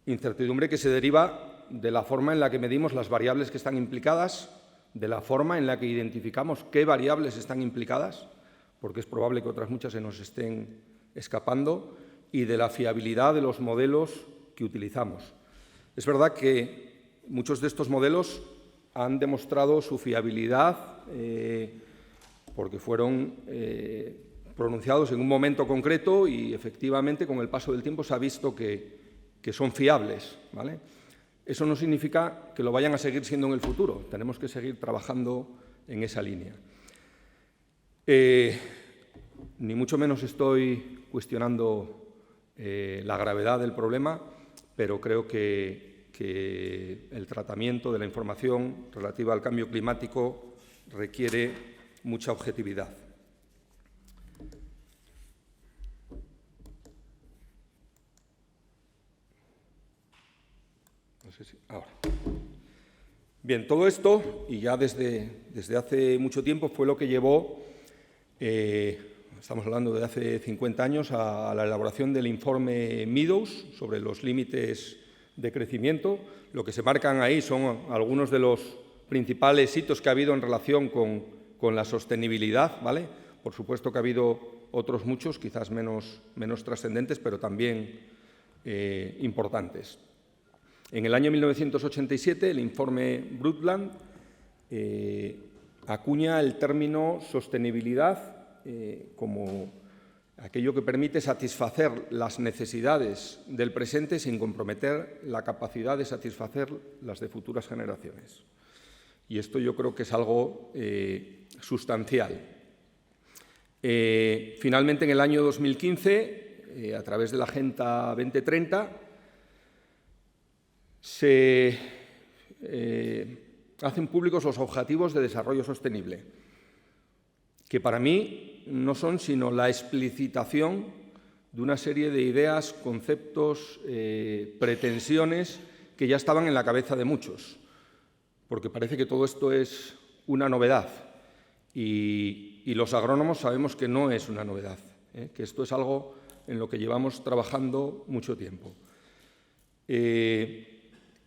Incertidumbre que se deriva de la forma en la que medimos las variables que están implicadas, de la forma en la que identificamos qué variables están implicadas, porque es probable que otras muchas se nos estén escapando, y de la fiabilidad de los modelos que utilizamos. Es verdad que muchos de estos modelos han demostrado su fiabilidad porque fueron pronunciados en un momento concreto y, efectivamente, con el paso del tiempo se ha visto que son fiables, ¿vale? Eso no significa que lo vayan a seguir siendo en el futuro. Tenemos que seguir trabajando en esa línea. Ni mucho menos estoy cuestionando la gravedad del problema, pero creo que el tratamiento de la información relativa al cambio climático requiere mucha objetividad. Ahora. Bien, todo esto, y ya desde hace mucho tiempo, fue lo que llevó, estamos hablando de hace 50 años, a la elaboración del informe Meadows sobre los límites de crecimiento. Lo que se marcan ahí son algunos de los principales hitos que ha habido en relación con la sostenibilidad, ¿vale? Por supuesto que ha habido otros muchos, quizás menos trascendentes, pero también importantes. En el año 1987, el informe Brundtland acuña el término sostenibilidad como aquello que permite satisfacer las necesidades del presente sin comprometer la capacidad de satisfacer las de futuras generaciones. Y esto yo creo que es algo sustancial. Finalmente, en el año 2015, a través de la Agenda 2030, se hacen públicos los Objetivos de Desarrollo Sostenible, que para mí no son sino la explicitación de una serie de ideas, conceptos, pretensiones que ya estaban en la cabeza de muchos, porque parece que todo esto es una novedad y los agrónomos sabemos que no es una novedad, que esto es algo en lo que llevamos trabajando mucho tiempo.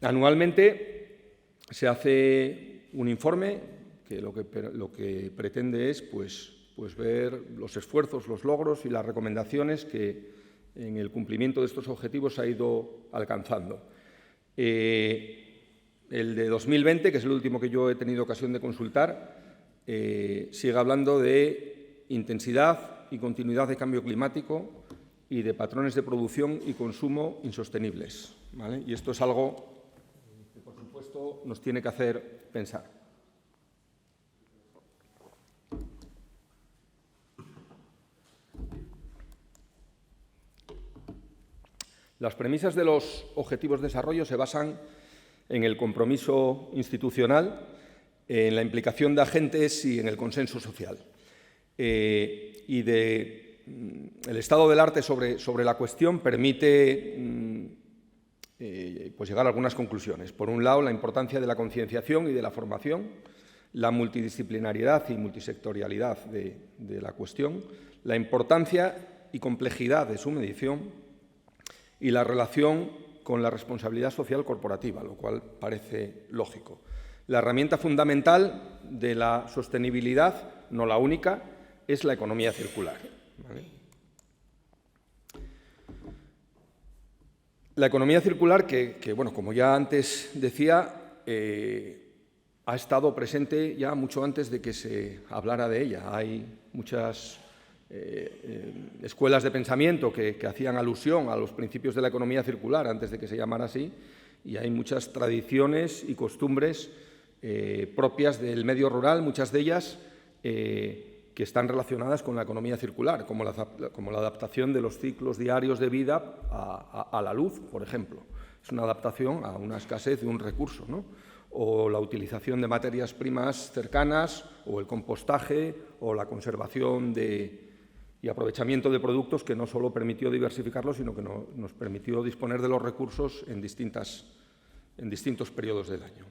Anualmente se hace un informe que lo que pretende es pues ver los esfuerzos, los logros y las recomendaciones que en el cumplimiento de estos objetivos se ha ido alcanzando. El de 2020, que es el último que yo he tenido ocasión de consultar, sigue hablando de intensidad y continuidad de cambio climático y de patrones de producción y consumo insostenibles, ¿vale? Y esto es algo que, por supuesto, nos tiene que hacer pensar. Las premisas de los Objetivos de Desarrollo se basan en el compromiso institucional, en la implicación de agentes y en el consenso social. El estado del arte sobre la cuestión permite pues llegar a algunas conclusiones. Por un lado, la importancia de la concienciación y de la formación, la multidisciplinariedad y multisectorialidad de la cuestión, la importancia y complejidad de su medición y la relación con la responsabilidad social corporativa, lo cual parece lógico. La herramienta fundamental de la sostenibilidad, no la única, es la economía circular, ¿vale? La economía circular que, bueno, como ya antes decía, ha estado presente ya mucho antes de que se hablara de ella. Hay muchas escuelas de pensamiento que hacían alusión a los principios de la economía circular antes de que se llamara así, y hay muchas tradiciones y costumbres propias del medio rural, muchas de ellas que están relacionadas con la economía circular, como la adaptación de los ciclos diarios de vida a la luz, por ejemplo. Es una adaptación a una escasez de un recurso, ¿no? O la utilización de materias primas cercanas, o el compostaje, o la conservación y aprovechamiento de productos que no solo permitió diversificarlos, sino que nos permitió disponer de los recursos en distintos periodos del año.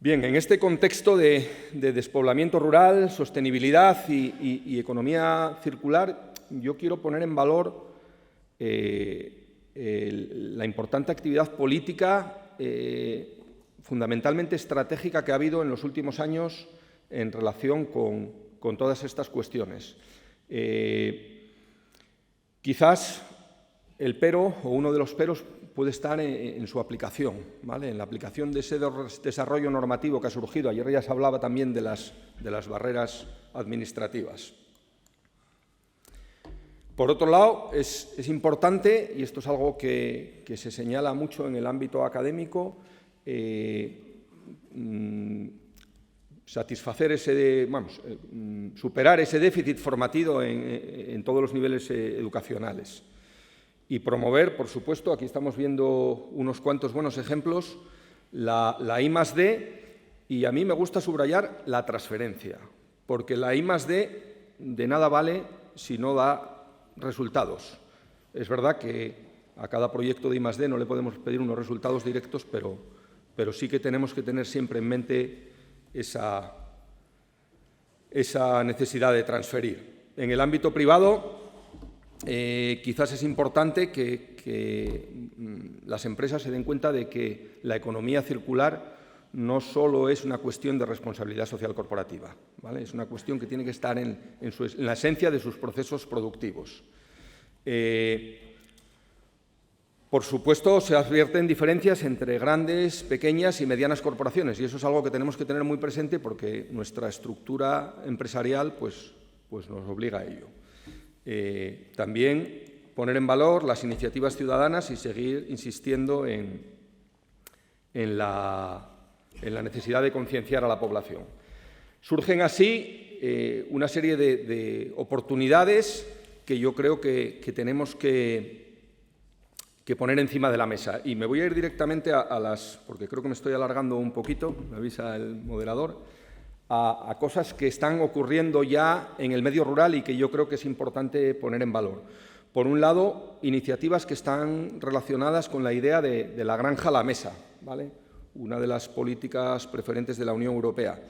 Bien, en este contexto de despoblamiento rural, sostenibilidad y economía circular, yo quiero poner en valor la importante actividad política, fundamentalmente estratégica, que ha habido en los últimos años en relación con todas estas cuestiones. Quizás el pero, o uno de los peros, puede estar en su aplicación, ¿vale? En la aplicación de ese desarrollo normativo que ha surgido. Ayer ya se hablaba también de las barreras administrativas. Por otro lado, es importante, y esto es algo que se señala mucho en el ámbito académico, superar ese déficit formativo en todos los niveles educacionales. Y promover, por supuesto, aquí estamos viendo unos cuantos buenos ejemplos, la I+D, y a mí me gusta subrayar la transferencia, porque la I+D de nada vale si no da resultados. Es verdad que a cada proyecto de I+D no le podemos pedir unos resultados directos, pero sí que tenemos que tener siempre en mente esa necesidad de transferir. En el ámbito privado, quizás es importante que las empresas se den cuenta de que la economía circular no solo es una cuestión de responsabilidad social corporativa, ¿vale? Es una cuestión que tiene que estar en la esencia de sus procesos productivos. Por supuesto, se advierten diferencias entre grandes, pequeñas y medianas corporaciones, y eso es algo que tenemos que tener muy presente porque nuestra estructura empresarial pues nos obliga a ello. También poner en valor las iniciativas ciudadanas y seguir insistiendo en la necesidad de concienciar a la población. Surgen así una serie de oportunidades que yo creo que tenemos que poner encima de la mesa. Y me voy a ir directamente porque creo que me estoy alargando un poquito, me avisa el moderador, a cosas que están ocurriendo ya en el medio rural y que yo creo que es importante poner en valor. Por un lado, iniciativas que están relacionadas con la idea de la granja a la mesa, ¿vale? Una de las políticas preferentes de la Unión Europea.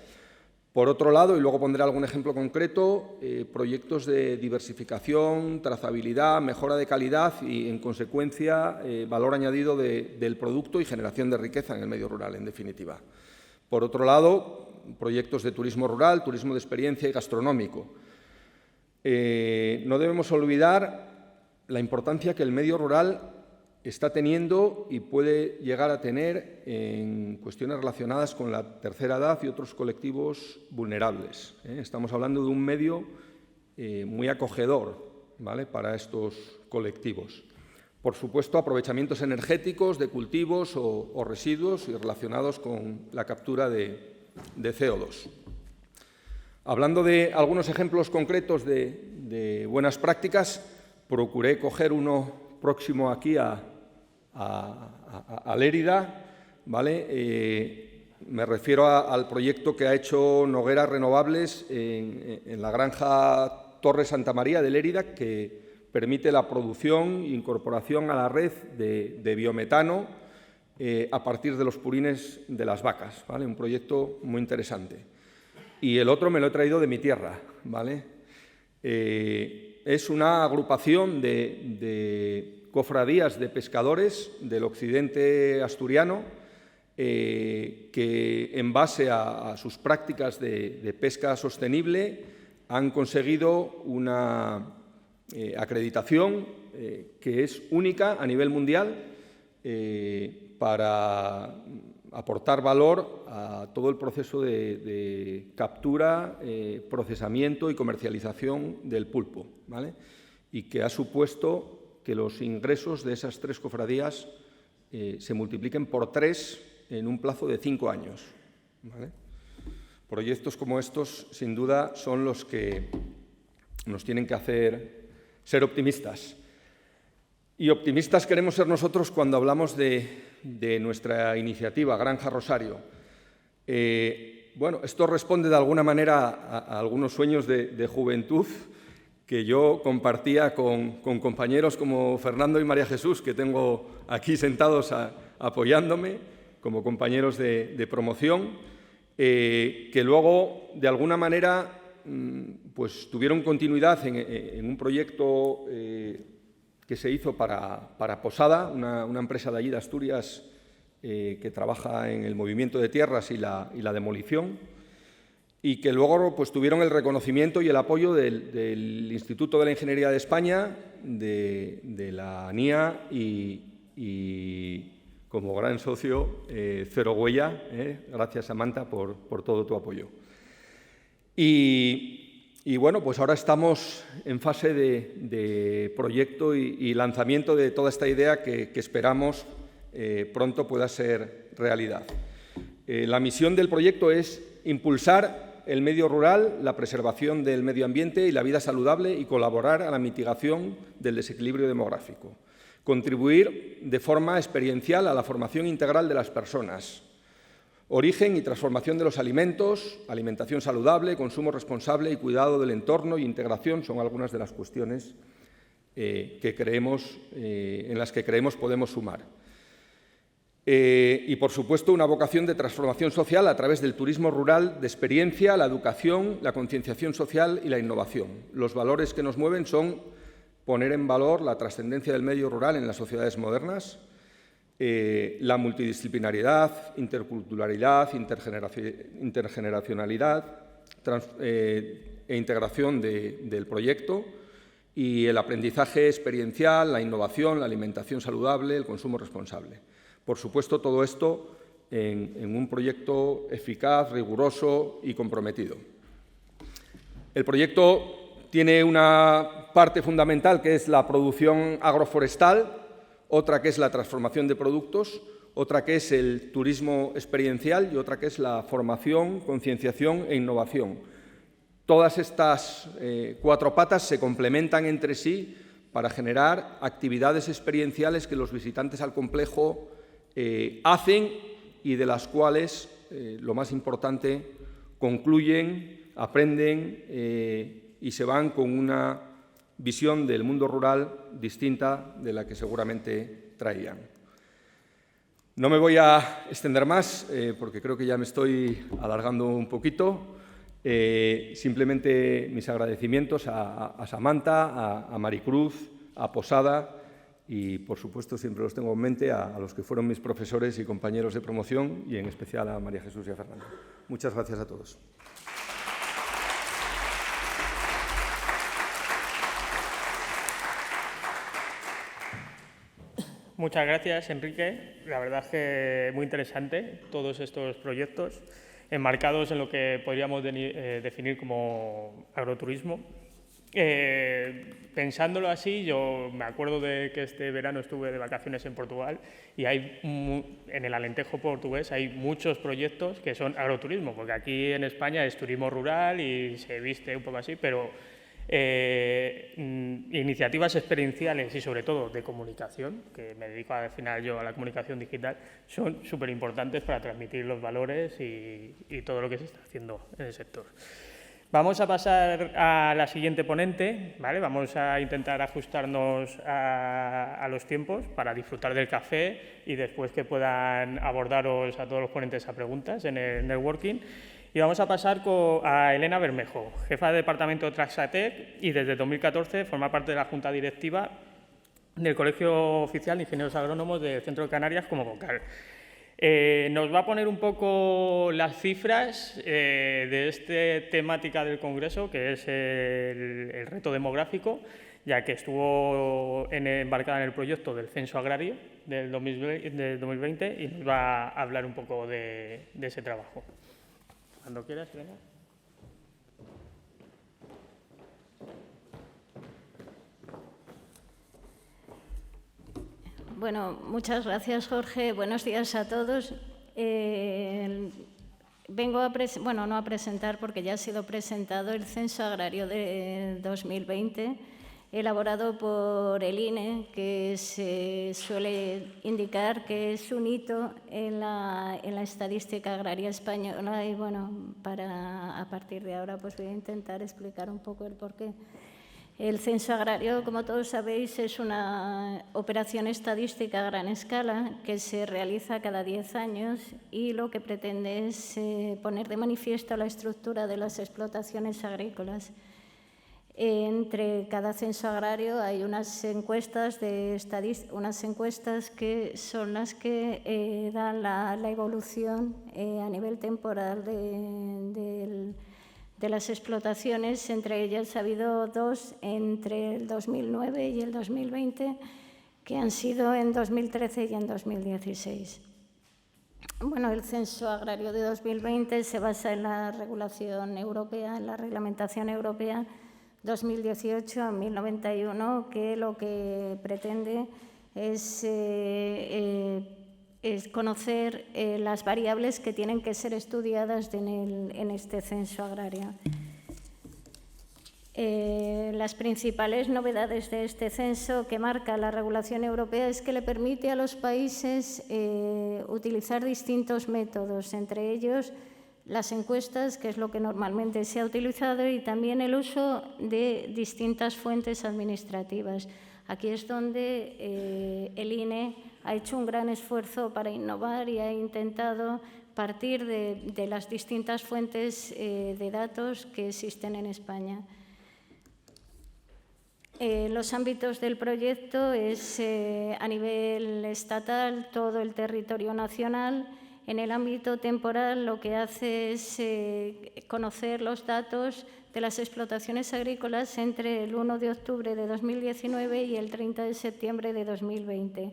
Por otro lado, y luego pondré algún ejemplo concreto, proyectos de diversificación, trazabilidad, mejora de calidad y, en consecuencia, valor añadido del producto y generación de riqueza en el medio rural, en definitiva. Por otro lado, proyectos de turismo rural, turismo de experiencia y gastronómico. No debemos olvidar la importancia que el medio rural está teniendo y puede llegar a tener en cuestiones relacionadas con la tercera edad y otros colectivos vulnerables. Estamos hablando de un medio muy acogedor, ¿vale?, para estos colectivos. Por supuesto, aprovechamientos energéticos de cultivos o residuos y relacionados con la captura de CO2. Hablando de algunos ejemplos concretos de buenas prácticas, procuré coger uno próximo aquí a Lérida, ¿vale? Me refiero al proyecto que ha hecho Noguera Renovables en la granja Torre Santa María de Lérida, que permite la producción e incorporación a la red de biometano a partir de los purines de las vacas, ¿vale? Un proyecto muy interesante. Y el otro me lo he traído de mi tierra, ¿vale? Es una agrupación de cofradías de pescadores del occidente asturiano que, en base a sus prácticas de pesca sostenible, han conseguido una acreditación que es única a nivel mundial para aportar valor a todo el proceso de captura, procesamiento y comercialización del pulpo, ¿vale? Y que ha supuesto que los ingresos de esas 3 cofradías se multipliquen por 3 en un plazo de 5 años, ¿vale? Proyectos como estos, sin duda, son los que nos tienen que hacer ser optimistas. Y optimistas queremos ser nosotros cuando hablamos de nuestra iniciativa, Granja Rosario. Bueno, esto responde de alguna manera a algunos sueños de juventud que yo compartía con compañeros como Fernando y María Jesús, que tengo aquí sentados apoyándome, como compañeros de promoción, que luego, de alguna manera, pues tuvieron continuidad en un proyecto que se hizo para Posada, una empresa de allí de Asturias que trabaja en el movimiento de tierras y la demolición, y que luego pues, tuvieron el reconocimiento y el apoyo del Instituto de la Ingeniería de España, de la ANIA y como gran socio, Cero Huella. Gracias, Samantha, por todo tu apoyo. Y bueno, pues ahora estamos en fase de proyecto y lanzamiento de toda esta idea que esperamos pronto pueda ser realidad. La misión del proyecto es impulsar el medio rural, la preservación del medio ambiente y la vida saludable y colaborar a la mitigación del desequilibrio demográfico. Contribuir de forma experiencial a la formación integral de las personas. Origen y transformación de los alimentos, alimentación saludable, consumo responsable y cuidado del entorno y integración son algunas de las cuestiones en las que creemos podemos sumar. Y, por supuesto, una vocación de transformación social a través del turismo rural de experiencia, la educación, la concienciación social y la innovación. Los valores que nos mueven son poner en valor la trascendencia del medio rural en las sociedades modernas, la multidisciplinariedad, interculturalidad, intergeneracionalidad e integración del proyecto y el aprendizaje experiencial, la innovación, la alimentación saludable, el consumo responsable. Por supuesto, todo esto en un proyecto eficaz, riguroso y comprometido. El proyecto tiene una parte fundamental que es la producción agroforestal, otra que es la transformación de productos, otra que es el turismo experiencial y otra que es la formación, concienciación e innovación. Todas estas 4 patas se complementan entre sí para generar actividades experienciales que los visitantes al complejo hacen y de las cuales, lo más importante, concluyen, aprenden y se van con una visión del mundo rural distinta de la que seguramente traían. No me voy a extender más porque creo que ya me estoy alargando un poquito. Simplemente mis agradecimientos a Samantha, a Maricruz, a Posada y, por supuesto, siempre los tengo en mente a los que fueron mis profesores y compañeros de promoción y en especial a María Jesús y a Fernando. Muchas gracias a todos. Muchas gracias, Enrique. La verdad es que muy interesante todos estos proyectos enmarcados en lo que podríamos definir como agroturismo. Pensándolo así, yo me acuerdo de que este verano estuve de vacaciones en Portugal y en el Alentejo portugués hay muchos proyectos que son agroturismo, porque aquí en España es turismo rural y se viste un poco así, pero iniciativas experienciales y sobre todo de comunicación, que me dedico al final yo a la comunicación digital, son súper importantes para transmitir los valores y todo lo que se está haciendo en el sector. Vamos a pasar a la siguiente ponente, ¿vale? Vamos a intentar ajustarnos a los tiempos para disfrutar del café y después que puedan abordaros a todos los ponentes a preguntas en el networking. Y vamos a pasar a Elena Bermejo, jefa de departamento de Traxatec y desde 2014 forma parte de la Junta Directiva del Colegio Oficial de Ingenieros Agrónomos del Centro de Canarias como vocal. Nos va a poner un poco las cifras de esta temática del Congreso, que es el reto demográfico, ya que estuvo embarcada en el proyecto del Censo Agrario del 2020 y nos va a hablar un poco de ese trabajo. Cuando quieras, venga. Bueno, muchas gracias, Jorge. Buenos días a todos. Vengo no a presentar, porque ya ha sido presentado el Censo Agrario de 2020, elaborado por el INE, que se suele indicar que es un hito en la estadística agraria española. Y bueno, a partir de ahora pues voy a intentar explicar un poco el porqué. El censo agrario, como todos sabéis, es una operación estadística a gran escala que se realiza cada 10 años y lo que pretende es poner de manifiesto la estructura de las explotaciones agrícolas. Entre cada censo agrario hay unas encuestas que son las que dan la evolución a nivel temporal de las explotaciones. Entre ellas ha habido 2 entre el 2009 y el 2020, que han sido en 2013 y en 2016. Bueno, el censo agrario de 2020 se basa en la regulación europea, en la reglamentación europea 2018-1091, que lo que pretende es conocer las variables que tienen que ser estudiadas en este censo agrario. Las principales novedades de este censo que marca la regulación europea es que le permite a los países utilizar distintos métodos, entre ellos las encuestas, que es lo que normalmente se ha utilizado, y también el uso de distintas fuentes administrativas. Aquí es donde el INE ha hecho un gran esfuerzo para innovar y ha intentado partir de las distintas fuentes de datos que existen en España. Los ámbitos del proyecto es a nivel estatal, todo el territorio nacional. En el ámbito temporal lo que hace es conocer los datos de las explotaciones agrícolas entre el 1 de octubre de 2019 y el 30 de septiembre de 2020.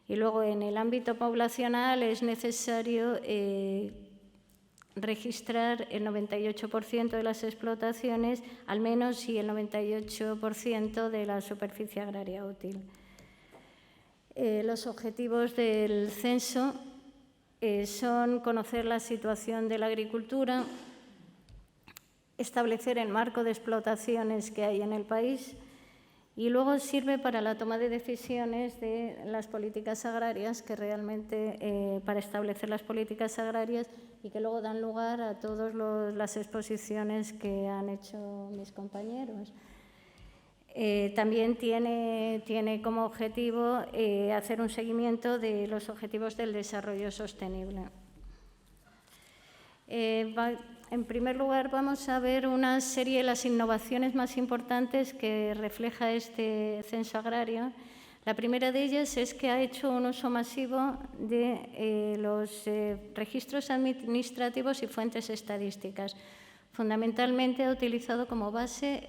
Y luego en el ámbito poblacional es necesario registrar el 98% de las explotaciones, al menos, y el 98% de la superficie agraria útil. Los objetivos del censo son conocer la situación de la agricultura, establecer el marco de explotaciones que hay en el país, y luego sirve para la toma de decisiones de las políticas agrarias, que realmente para establecer las políticas agrarias, y que luego dan lugar a todas las exposiciones que han hecho mis compañeros. También tiene como objetivo hacer un seguimiento de los objetivos del desarrollo sostenible. En primer lugar, vamos a ver una serie de las innovaciones más importantes que refleja este censo agrario. La primera de ellas es que ha hecho un uso masivo de los registros administrativos y fuentes estadísticas. Fundamentalmente ha utilizado como base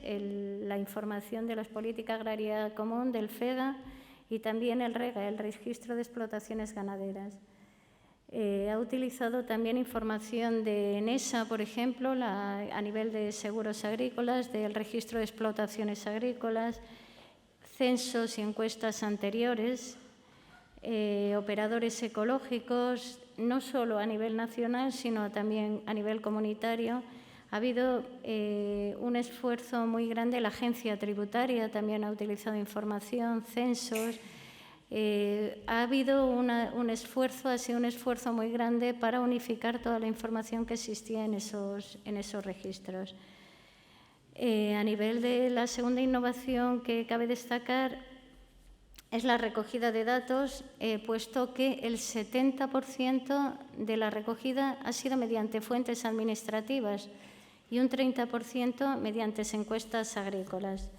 la información de la Política Agraria Común, del FEGA, y también el REGA, el Registro de Explotaciones Ganaderas. Ha utilizado también información de NESA, por ejemplo, a nivel de seguros agrícolas, del registro de explotaciones agrícolas, censos y encuestas anteriores, operadores ecológicos, no solo a nivel nacional, sino también a nivel comunitario. Ha habido un esfuerzo muy grande. La agencia tributaria también ha utilizado información, censos. Ha habido un esfuerzo, ha sido un esfuerzo muy grande para unificar toda la información que existía en esos registros. A nivel de la segunda innovación que cabe destacar es la recogida de datos, puesto que el 70% de la recogida ha sido mediante fuentes administrativas y un 30% mediante encuestas agrícolas.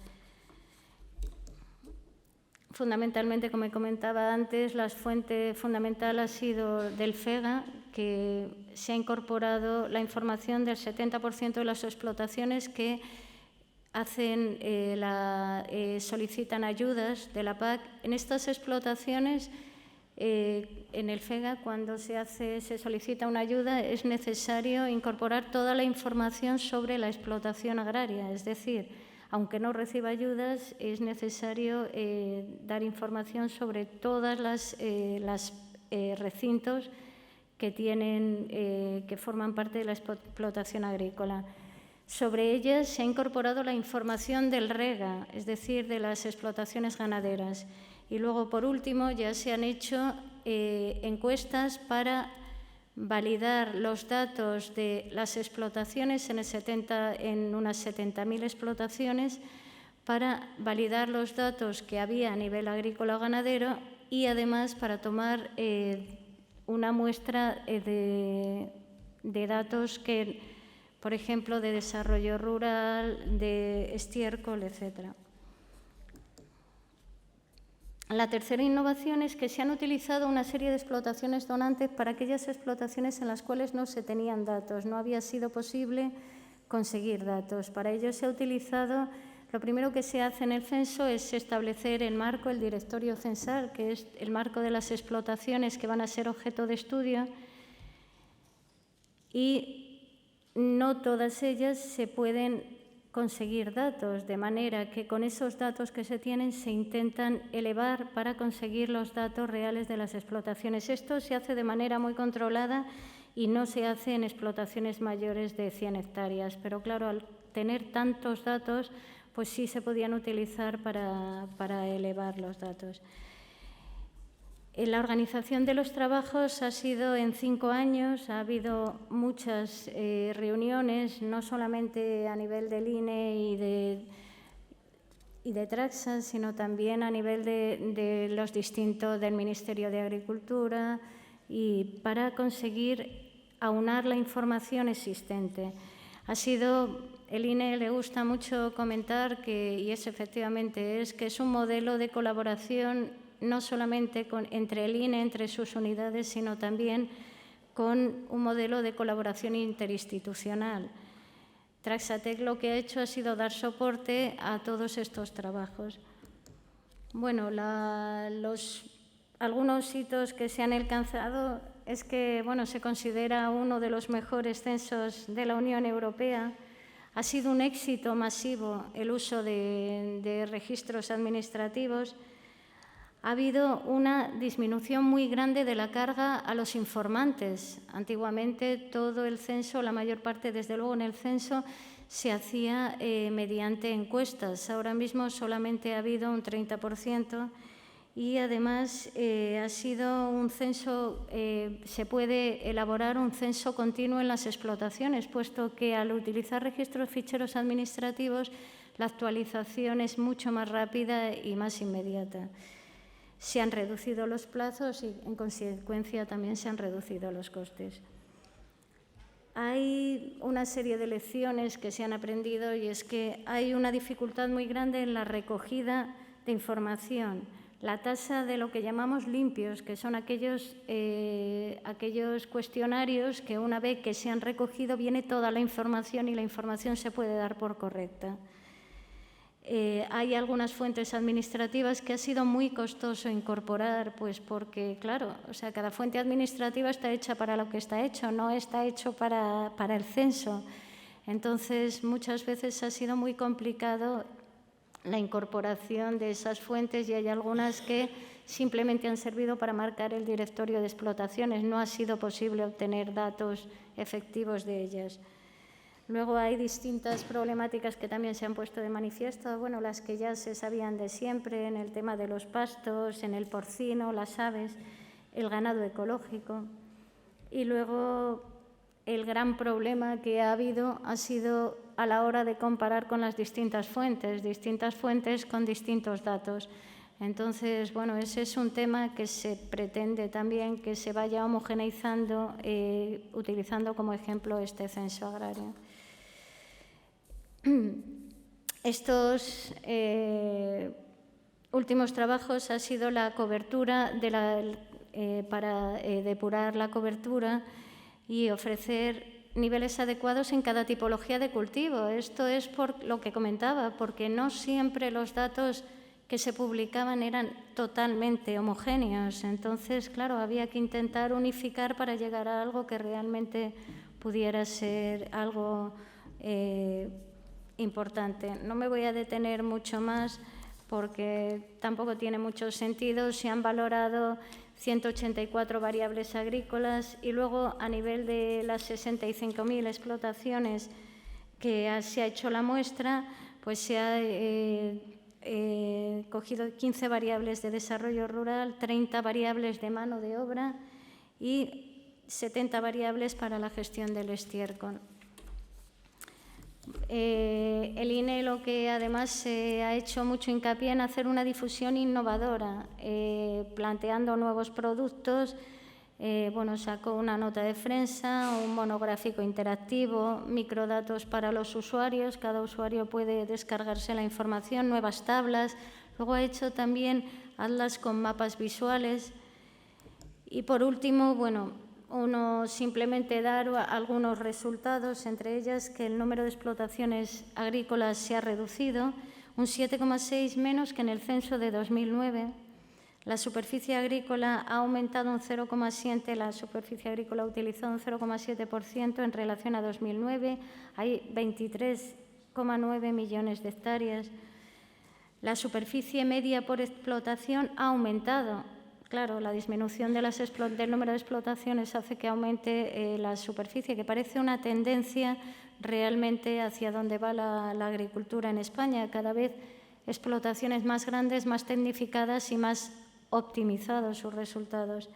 fundamentalmente, como comentaba antes, la fuente fundamental ha sido del FEGA, que se ha incorporado la información del 70% de las explotaciones que solicitan ayudas de la PAC. En estas explotaciones, en el FEGA, cuando se solicita una ayuda, es necesario incorporar toda la información sobre la explotación agraria, es decir, aunque no reciba ayudas, es necesario dar información sobre todas las recintos que forman parte de la explotación agrícola. Sobre ellas se ha incorporado la información del REGA, es decir, de las explotaciones ganaderas. Y luego, por último, ya se han hecho encuestas para validar los datos de las explotaciones en unas 70.000 explotaciones, para validar los datos que había a nivel agrícola o ganadero y además para tomar una muestra de datos por ejemplo, de desarrollo rural, de estiércol, etc. La tercera innovación es que se han utilizado una serie de explotaciones donantes para aquellas explotaciones en las cuales no se tenían datos, no había sido posible conseguir datos. Para ello se ha utilizado, lo primero que se hace en el censo es establecer el marco, el directorio censal, que es el marco de las explotaciones que van a ser objeto de estudio, y no todas ellas se pueden conseguir datos, de manera que con esos datos que se tienen se intentan elevar para conseguir los datos reales de las explotaciones. Esto se hace de manera muy controlada y no se hace en explotaciones mayores de 100 hectáreas. Pero claro, al tener tantos datos, pues sí se podían utilizar para elevar los datos. La organización de los trabajos ha sido en 5 años, ha habido muchas reuniones, no solamente a nivel del INE y de Traxa, sino también a nivel de los distintos del Ministerio de Agricultura, y para conseguir aunar la información existente. El INE le gusta mucho comentar y efectivamente que es un modelo de colaboración no solamente entre el INE, entre sus unidades, sino también con un modelo de colaboración interinstitucional. Traxatec lo que ha hecho ha sido dar soporte a todos estos trabajos. Bueno, algunos hitos que se han alcanzado es que se considera uno de los mejores censos de la Unión Europea. Ha sido un éxito masivo el uso de registros administrativos. Ha habido una disminución muy grande de la carga a los informantes. Antiguamente todo el censo, la mayor parte, desde luego en el censo, se hacía mediante encuestas. Ahora mismo solamente ha habido un 30% y además ha sido un censo, se puede elaborar un censo continuo en las explotaciones, puesto que al utilizar registros ficheros administrativos la actualización es mucho más rápida y más inmediata. Se han reducido los plazos y, en consecuencia, también se han reducido los costes. Hay una serie de lecciones que se han aprendido y es que hay una dificultad muy grande en la recogida de información. La tasa de lo que llamamos limpios, que son aquellos cuestionarios que una vez que se han recogido viene toda la información y la información se puede dar por correcta. Hay algunas fuentes administrativas que ha sido muy costoso incorporar, pues porque, claro, cada fuente administrativa está hecha para lo que está hecho, no está hecho para el censo. Entonces, muchas veces ha sido muy complicado la incorporación de esas fuentes y hay algunas que simplemente han servido para marcar el directorio de explotaciones. No ha sido posible obtener datos efectivos de ellas. Luego hay distintas problemáticas que también se han puesto de manifiesto, las que ya se sabían de siempre, en el tema de los pastos, en el porcino, las aves, el ganado ecológico. Y luego el gran problema que ha habido ha sido a la hora de comparar con las distintas fuentes con distintos datos. Entonces, ese es un tema que se pretende también que se vaya homogeneizando, utilizando como ejemplo este censo agrario. Estos últimos trabajos ha sido la cobertura para depurar la cobertura y ofrecer niveles adecuados en cada tipología de cultivo. Esto es por lo que comentaba, porque no siempre los datos que se publicaban eran totalmente homogéneos. Entonces, claro, había que intentar unificar para llegar a algo que realmente pudiera ser algo importante. No me voy a detener mucho más porque tampoco tiene mucho sentido. Se han valorado 184 variables agrícolas y luego, a nivel de las 65.000 explotaciones que se ha hecho la muestra, pues se ha cogido 15 variables de desarrollo rural, 30 variables de mano de obra y 70 variables para la gestión del estiércol. El INE lo que además se ha hecho mucho hincapié en hacer una difusión innovadora, planteando nuevos productos. Sacó una nota de prensa, un monográfico interactivo, microdatos para los usuarios, cada usuario puede descargarse la información, nuevas tablas. Luego ha hecho también atlas con mapas visuales. Y por último, simplemente dar algunos resultados, entre ellas que el número de explotaciones agrícolas se ha reducido, un 7,6 menos que en el censo de 2009. La superficie agrícola ha aumentado un 0,7, la superficie agrícola utilizada un 0,7% en relación a 2009. Hay 23,9 millones de hectáreas. La superficie media por explotación ha aumentado. Claro, la disminución del número de explotaciones hace que aumente la superficie, que parece una tendencia realmente hacia donde va la agricultura en España. Cada vez explotaciones más grandes, más tecnificadas y más optimizados sus resultados.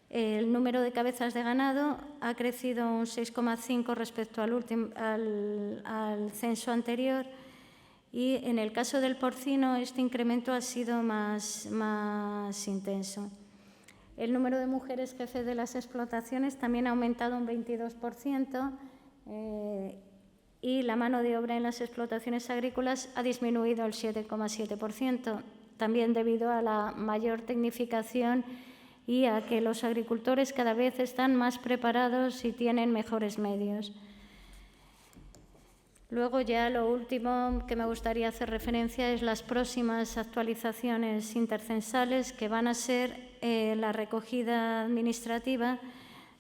El número de cabezas de ganado ha crecido un 6,5 respecto al censo anterior. Y en el caso del porcino, este incremento ha sido más intenso. El número de mujeres jefes de las explotaciones también ha aumentado un 22% y la mano de obra en las explotaciones agrícolas ha disminuido el 7,7%, también debido a la mayor tecnificación y a que los agricultores cada vez están más preparados y tienen mejores medios. Luego ya lo último que me gustaría hacer referencia es las próximas actualizaciones intercensales, que van a ser la recogida administrativa,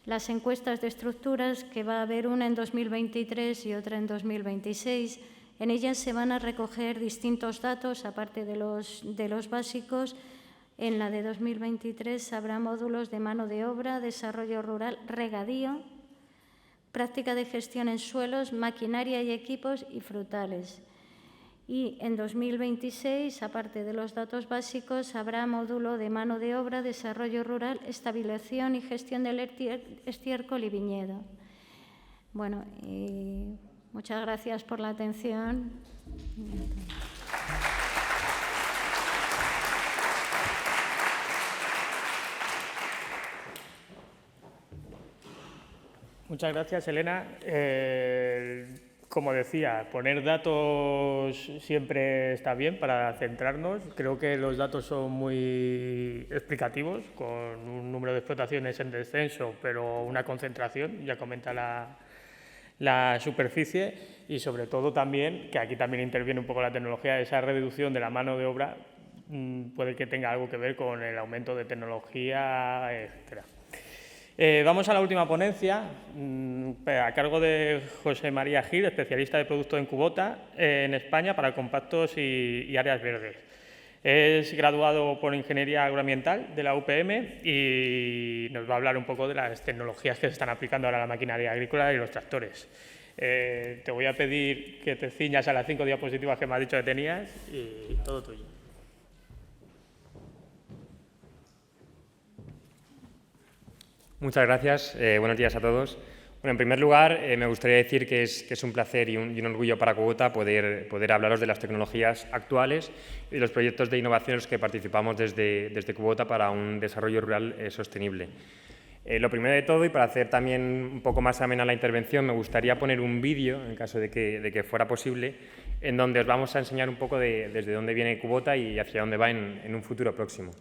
las encuestas de estructuras, que va a haber una en 2023 y otra en 2026. En ellas se van a recoger distintos datos, aparte de los básicos. En la de 2023 habrá módulos de mano de obra, desarrollo rural, regadío, práctica de gestión en suelos, maquinaria y equipos y frutales. Y en 2026, aparte de los datos básicos, habrá módulo de mano de obra, desarrollo rural, estabilización y gestión del estiércol y viñedo. Bueno, y muchas gracias por la atención. Muchas gracias, Elena. Como decía, poner datos siempre está bien para centrarnos. Creo que los datos son muy explicativos, con un número de explotaciones en descenso, pero una concentración, ya comenta la superficie, y sobre todo también, que aquí también interviene un poco la tecnología, esa reducción de la mano de obra puede que tenga algo que ver con el aumento de tecnología, etcétera. Vamos a la última ponencia, a cargo de José María Gil, especialista de productos en cubota en España para compactos y áreas verdes. Es graduado por Ingeniería Agroambiental de la UPM y nos va a hablar un poco de las tecnologías que se están aplicando ahora a la maquinaria agrícola y los tractores. Te voy a pedir que te ciñas a las 5 diapositivas que me has dicho que tenías y todo tuyo. Muchas gracias. Buenos días a todos. Bueno, en primer lugar, me gustaría decir que es un placer y un orgullo para Kubota poder hablaros de las tecnologías actuales y de los proyectos de innovación en los que participamos desde Kubota para un desarrollo rural sostenible. Lo primero de todo, y para hacer también un poco más amena la intervención, me gustaría poner un vídeo, en caso de que fuera posible, en donde os vamos a enseñar un poco desde dónde viene Kubota y hacia dónde va en un futuro próximo.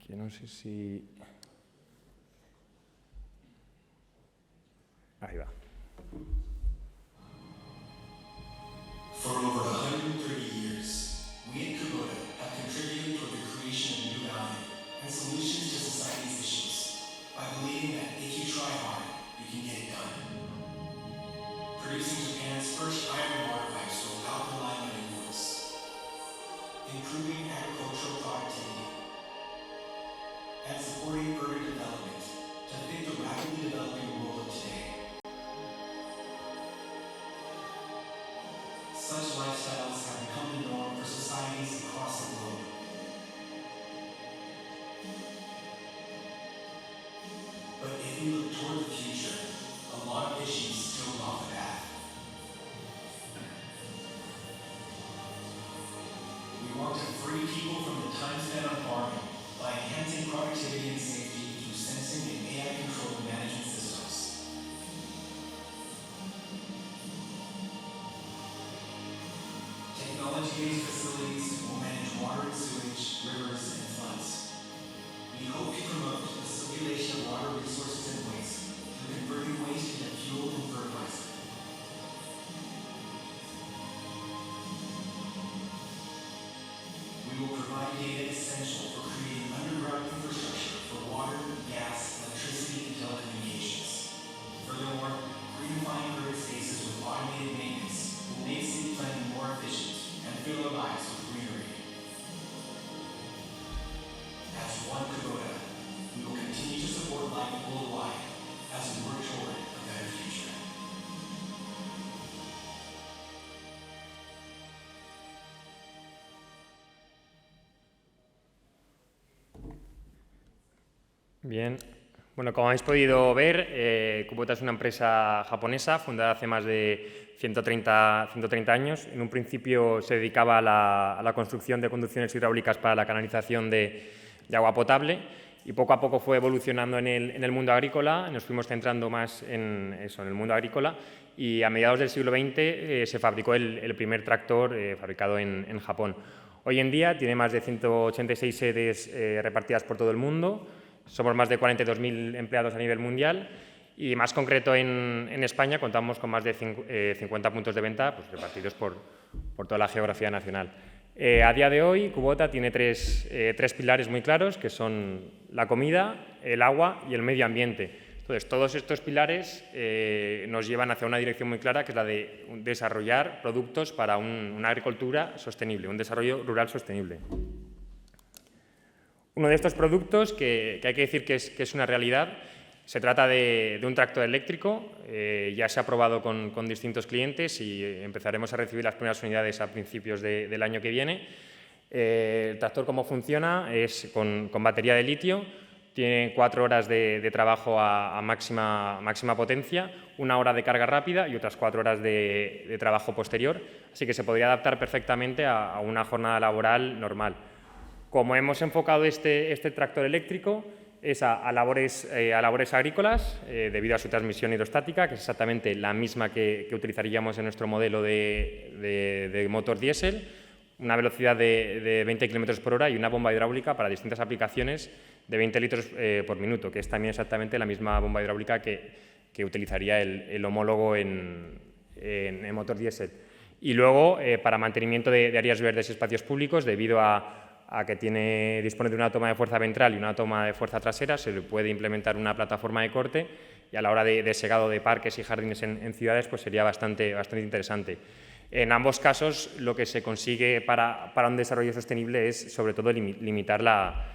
Que no sé si... Ahí va. For over 130 years, we at Kubota have contributed toward the creation of new value and solutions to society's issues by believing that if you try hard, you can get it done. Producing Japan's first iron water pipes with alkaline minerals, improving agricultural productivity, and supporting urban development to fit the rapidly developing world of today. Such lifestyles have become the norm for societies across the globe. But if we look toward the future, a lot of issues still off the path. We want to free people from the time spent on farming by enhancing productivity and safety through sensing and AI-controlled management systems. Technology-based facilities will manage water and sewage, rivers, and floods. We hope to promote the circulation of water resources and waste through converting waste into fuel and fertilizer. We will provide data essential for creating underground infrastructure for water, gas, electricity, and telecommunications. Furthermore, greenifying urban spaces with automated maintenance will make city planning more efficient and fill our lives with greenery. As one Kubota, we will continue to support life worldwide as we work toward a better future. Bien. Bueno, como habéis podido ver, Kubota es una empresa japonesa fundada hace más de 130 años. En un principio se dedicaba a la construcción de conducciones hidráulicas para la canalización de agua potable y poco a poco fue evolucionando en el mundo agrícola. Nos fuimos centrando más en eso, en el mundo agrícola, y a mediados del siglo XX se fabricó el primer tractor fabricado en Japón. Hoy en día tiene más de 186 sedes repartidas por todo el mundo. Somos más de 42.000 empleados a nivel mundial y, más concreto, en España contamos con más de 50 puntos de venta pues, repartidos por toda la geografía nacional. A día de hoy, Kubota tiene tres pilares muy claros, que son la comida, el agua y el medio ambiente. Entonces, todos estos pilares nos llevan hacia una dirección muy clara, que es la de desarrollar productos para una agricultura sostenible, un desarrollo rural sostenible. Uno de estos productos, que hay que decir que es una realidad, se trata de un tractor eléctrico. Ya se ha probado con distintos clientes y empezaremos a recibir las primeras unidades a principios del año que viene. El tractor, ¿cómo funciona? Es con batería de litio, tiene 4 horas de trabajo a máxima potencia, 1 hora de carga rápida y otras 4 horas de trabajo posterior, así que se podría adaptar perfectamente a una jornada laboral normal. Como hemos enfocado este tractor eléctrico es a labores agrícolas, debido a su transmisión hidrostática, que es exactamente la misma que utilizaríamos en nuestro modelo de motor diésel, una velocidad de 20 km por hora y una bomba hidráulica para distintas aplicaciones de 20 litros por minuto, que es también exactamente la misma bomba hidráulica que utilizaría el homólogo en motor diésel. Y luego, para mantenimiento de áreas verdes y espacios públicos, debido a que dispone de una toma de fuerza ventral y una toma de fuerza trasera, se le puede implementar una plataforma de corte y a la hora de segado de parques y jardines en ciudades pues sería bastante interesante. En ambos casos, lo que se consigue para un desarrollo sostenible es, sobre todo, limitar la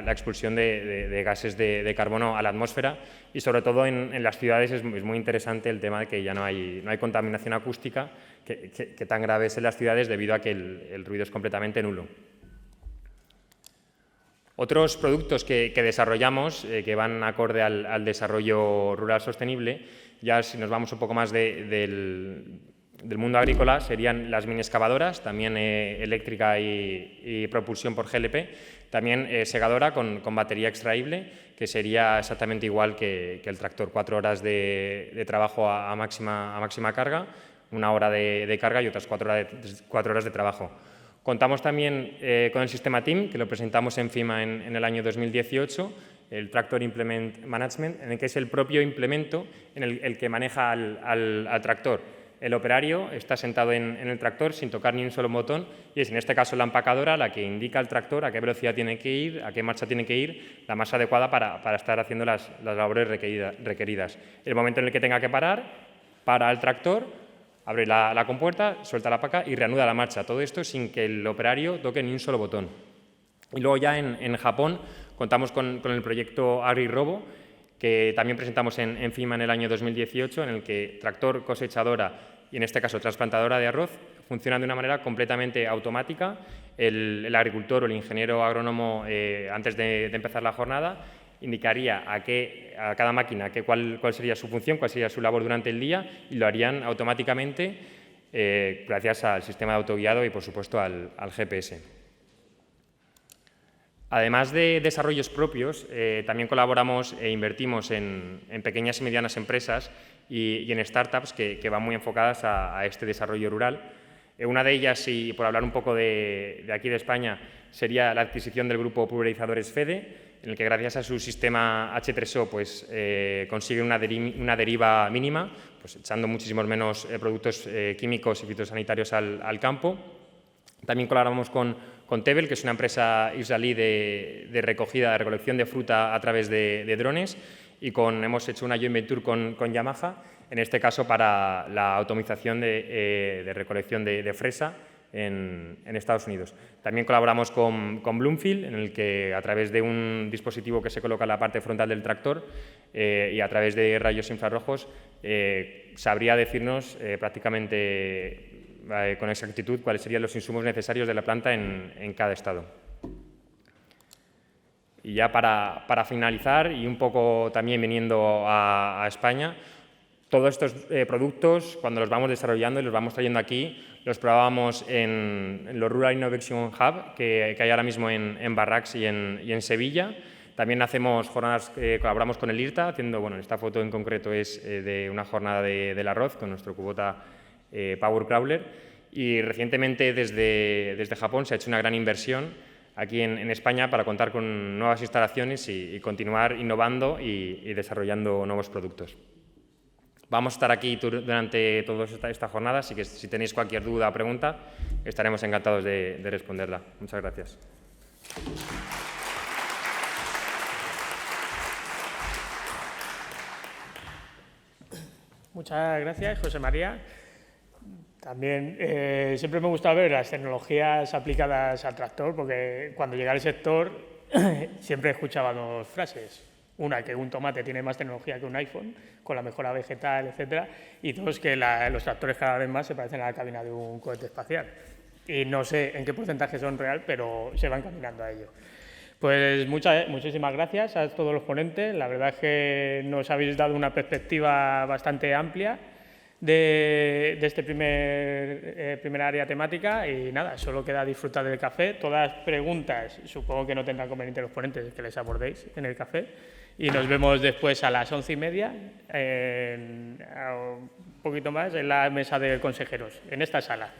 expulsión de gases de carbono a la atmósfera y, sobre todo, en las ciudades es muy interesante el tema de que ya no hay contaminación acústica, que tan grave es en las ciudades debido a que el ruido es completamente nulo. Otros productos que desarrollamos, que van acorde al desarrollo rural sostenible, ya si nos vamos un poco más del del mundo agrícola serían las mini excavadoras, también eléctrica y propulsión por GLP, también segadora con batería extraíble, que sería exactamente igual que el tractor, 4 horas de trabajo a máxima carga, 1 hora de carga y otras 4 horas de trabajo. Contamos también con el sistema TIM, que lo presentamos en FIMA en el año 2018, el Tractor Implement Management, en el que es el propio implemento en el que maneja al tractor. El operario está sentado en el tractor sin tocar ni un solo botón y es en este caso la empacadora la que indica al tractor a qué velocidad tiene que ir, a qué marcha tiene que ir, la más adecuada para estar haciendo las labores requeridas. El momento en el que tenga que parar, para el tractor, abre la compuerta, suelta la paca y reanuda la marcha. Todo esto sin que el operario toque ni un solo botón. Y luego ya en Japón contamos con el proyecto AgriRobo, que también presentamos en FIMA en el año 2018, en el que tractor, cosechadora y en este caso trasplantadora de arroz funcionan de una manera completamente automática. El agricultor o el ingeniero agrónomo, antes de empezar la jornada, indicaría a cada máquina cuál sería su función, cuál sería su labor durante el día y lo harían automáticamente gracias al sistema de autoguiado y, por supuesto, al GPS. Además de desarrollos propios, también colaboramos e invertimos en pequeñas y medianas empresas y en startups que van muy enfocadas a este desarrollo rural. Una de ellas, y por hablar un poco de aquí de España, sería la adquisición del grupo Pulverizadores Fede, en el que gracias a su sistema H3O consigue una deriva mínima, pues echando muchísimos menos productos químicos y fitosanitarios al campo. También colaboramos con Tebel, que es una empresa israelí de recolección de fruta a través de drones, y hemos hecho una joint venture con Yamaha, en este caso para la automatización de recolección de fresa en Estados Unidos. También colaboramos con Bloomfield, en el que a través de un dispositivo que se coloca en la parte frontal del tractor y a través de rayos infrarrojos sabría decirnos prácticamente con exactitud cuáles serían los insumos necesarios de la planta en cada estado. Y ya para finalizar, y un poco también viniendo a España, todos estos productos, cuando los vamos desarrollando y los vamos trayendo aquí, los probábamos en los Rural Innovation Hub que hay ahora mismo en Barracks y en Sevilla. También hacemos jornadas, colaboramos con el IRTA, haciendo, bueno, esta foto en concreto es de una jornada del arroz con nuestro Kubota Power Crawler, y recientemente desde Japón se ha hecho una gran inversión aquí en España para contar con nuevas instalaciones y continuar innovando y desarrollando nuevos productos. Vamos a estar aquí durante toda esta jornada, así que si tenéis cualquier duda o pregunta, estaremos encantados de responderla. Muchas gracias. Muchas gracias, José María. También siempre me gusta ver las tecnologías aplicadas al tractor, porque cuando llegué al sector siempre escuchábamos frases. Una, que un tomate tiene más tecnología que un iPhone, con la mejora vegetal, etcétera, y dos, que los tractores cada vez más se parecen a la cabina de un cohete espacial. Y no sé en qué porcentaje son real, pero se van caminando a ello. Pues muchísimas gracias a todos los ponentes. La verdad es que nos habéis dado una perspectiva bastante amplia de este primer área temática, y nada, solo queda disfrutar del café. Todas las preguntas, supongo que no tendrán conveniente los ponentes que les abordéis en el café, y nos vemos después a las 11:30, un poquito más, en la mesa de consejeros, en esta sala,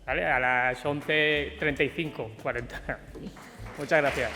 ¿vale? A las 11:35, 40. Muchas gracias.